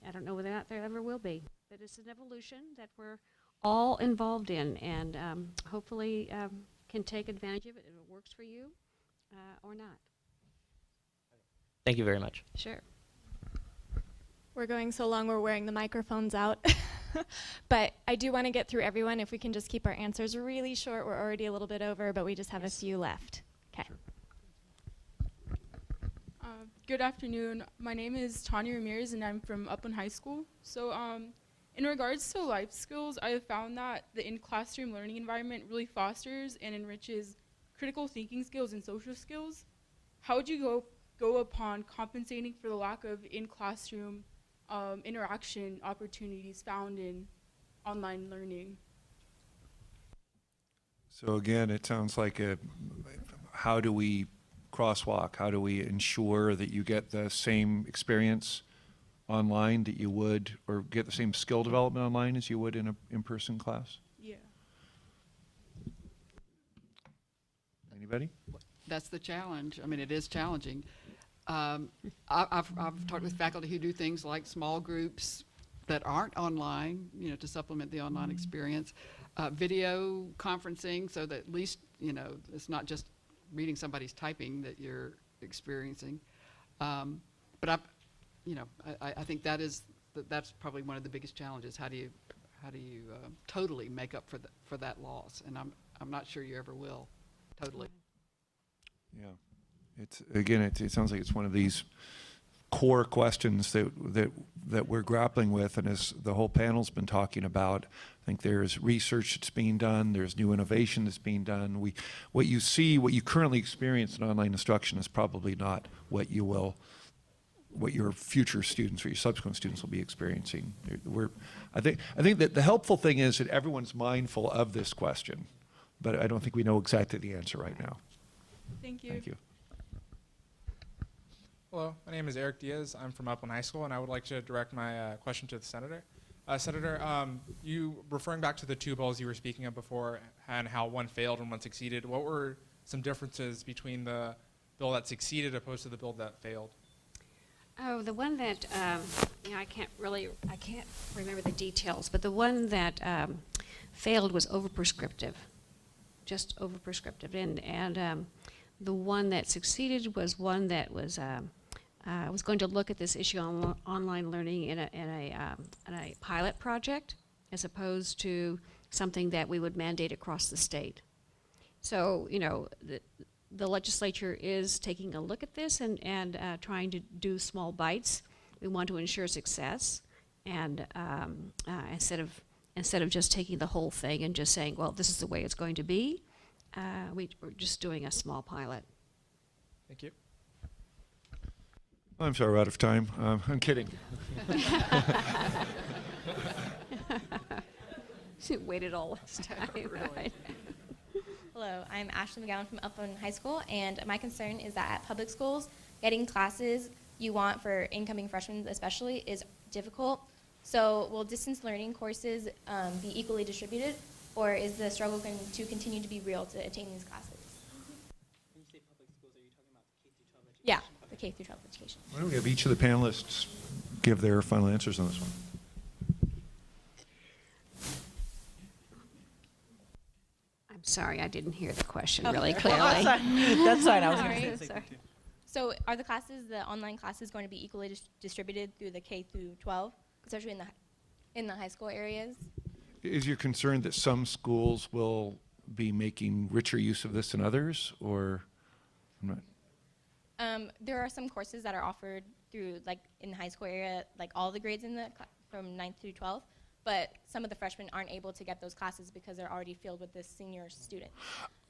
I don't know whether or not there ever will be, but it's an evolution that we're all involved in, and hopefully can take advantage of it if it works for you or not. Thank you very much. Sure. We're going so long, we're wearing the microphones out. But I do want to get through everyone. If we can just keep our answers really short, we're already a little bit over, but we just have a few left. Okay. Sure. Good afternoon. My name is Tanya Ramirez, and I'm from Upland High School. So in regards to life skills, I have found that the in-classroom learning environment really fosters and enriches critical thinking skills and social skills. How would you go upon compensating for the lack of in-classroom interaction opportunities found in online learning? So again, it sounds like how do we crosswalk? How do we ensure that you get the same experience online that you would, or get the same skill development online as you would in an in-person class? Yeah. Anybody? That's the challenge. It is challenging. I've talked with faculty who do things like small groups that aren't online, to supplement the online experience, video conferencing, so that at least, it's not just reading somebody's typing that you're experiencing. But I think that's probably one of the biggest challenges. How do you totally make up for that loss? And I'm not sure you ever will, totally. Yeah. It sounds like it's one of these core questions that we're grappling with, and as the whole panel's been talking about, I think there's research that's being done, there's new innovation that's being done. What you currently experience in online instruction is probably not what your future students or your subsequent students will be experiencing. I think that the helpful thing is that everyone's mindful of this question, but I don't think we know exactly the answer right now. Thank you. Well, Hello, my name is Eric Diaz. I'm from Upland High School, and I would like to direct my question to the Senator. Senator, you referring back to the two bills you were speaking of before and how one failed and one succeeded, what were some differences between the bill that succeeded opposed to the bill that failed? Oh, the one that, I can't remember the details, but the one that failed was overprescriptive, just overprescriptive. And the one that succeeded was one that was going to look at this issue on online learning in a pilot project, as opposed to something that we would mandate across the state. So, the legislature is taking a look at this and trying to do small bites. We want to ensure success, and instead of just taking the whole thing and just saying, well, this is the way it's going to be, we're just doing a small pilot. Thank you. I'm sorry, we're out of time. I'm kidding. She waited all this time. Right? Hello, I'm Ashley McGowan from Upland High School, and my concern is that at public schools, getting classes you want for incoming freshmen especially is difficult. So will distance learning courses be equally distributed, or is the struggle going to continue to be real to attain these classes? When you say public schools, are you talking about the K-12 education? Yeah, the K-12 education. Why don't we have each of the panelists give their final answers on this one? I'm sorry, I didn't hear the question Oh, really well, clearly. That's fine. I was Sorry. going to say Sorry. So are the classes, the online classes, going to be equally distributed through the K through 12, especially in the high school areas? Is your concern that some schools will be making richer use of this than others, or I'm not? There are some courses that are offered through, like, in the high school area, like all the grades in the from 9th through 12th, but some of the freshmen aren't able to get those classes because they're already filled with the senior students.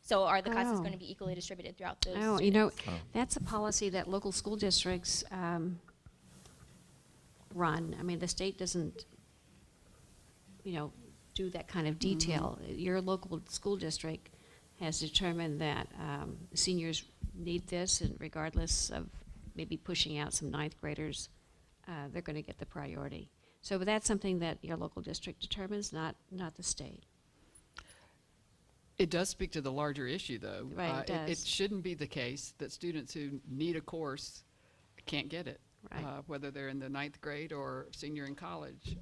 So are the classes going to be equally distributed throughout those Oh, students? that's a policy that local school districts run. I mean, the state doesn't, do that kind of detail. Your local school district has determined that seniors need this, and regardless of maybe pushing out some 9th graders, they're going to get the priority. So that's something that your local district determines, not the state. It does speak to the larger issue, though. Right, it does. It shouldn't be the case that students who need a course can't get it, Right. Whether they're in the 9th grade or senior in college.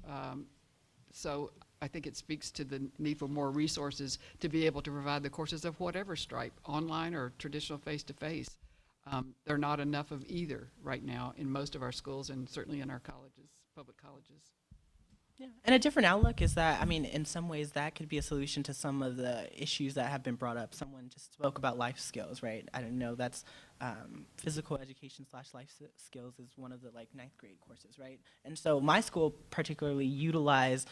So I think it speaks to the need for more resources to be able to provide the courses of whatever stripe, online or traditional face-to-face. There are not enough of either right now in most of our schools, and certainly in our colleges, public colleges. Yeah. And a different outlook is that, in some ways that could be a solution to some of the issues that have been brought up. Someone just spoke about life skills, right? I don't know, that's physical education / life skills is one of the 9th grade courses, right? And so my school particularly utilized,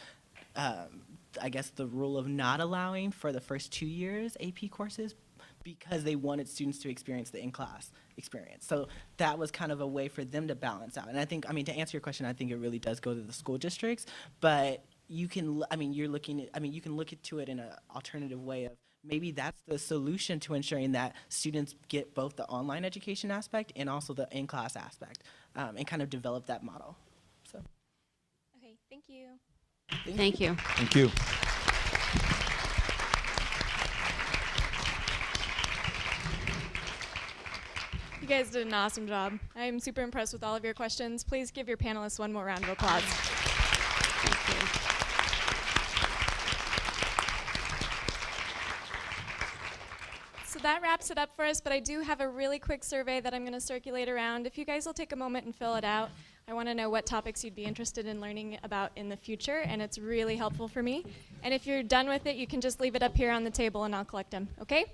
I guess, the rule of not allowing for the first 2 years AP courses, because they wanted students to experience the in-class experience. So that was kind of a way for them to balance out. And I think, to answer your question, I think it really does go to the school districts, but you can, you're looking at, you can look into it in an alternative way of maybe that's the solution to ensuring that students get both the online education aspect and also the in-class aspect, and kind of develop that model. So. Okay, thank you. Thank you. Thank you. You guys did an awesome job. I'm super impressed with all of your questions. Please give your panelists one more round of applause. So that wraps it up for us, but I do have a really quick survey that I'm going to circulate around. If you guys will take a moment and fill it out, I want to know what topics you'd be interested in learning about in the future, and it's really helpful for me. And if you're done with it, you can just leave it up here on the table and I'll collect them, okay?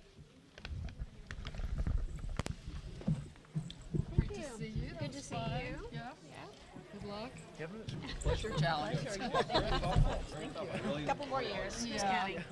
Good to see you. Yeah. Good luck. Pleasure. Challenge. Thank you. Couple more years. Just kidding.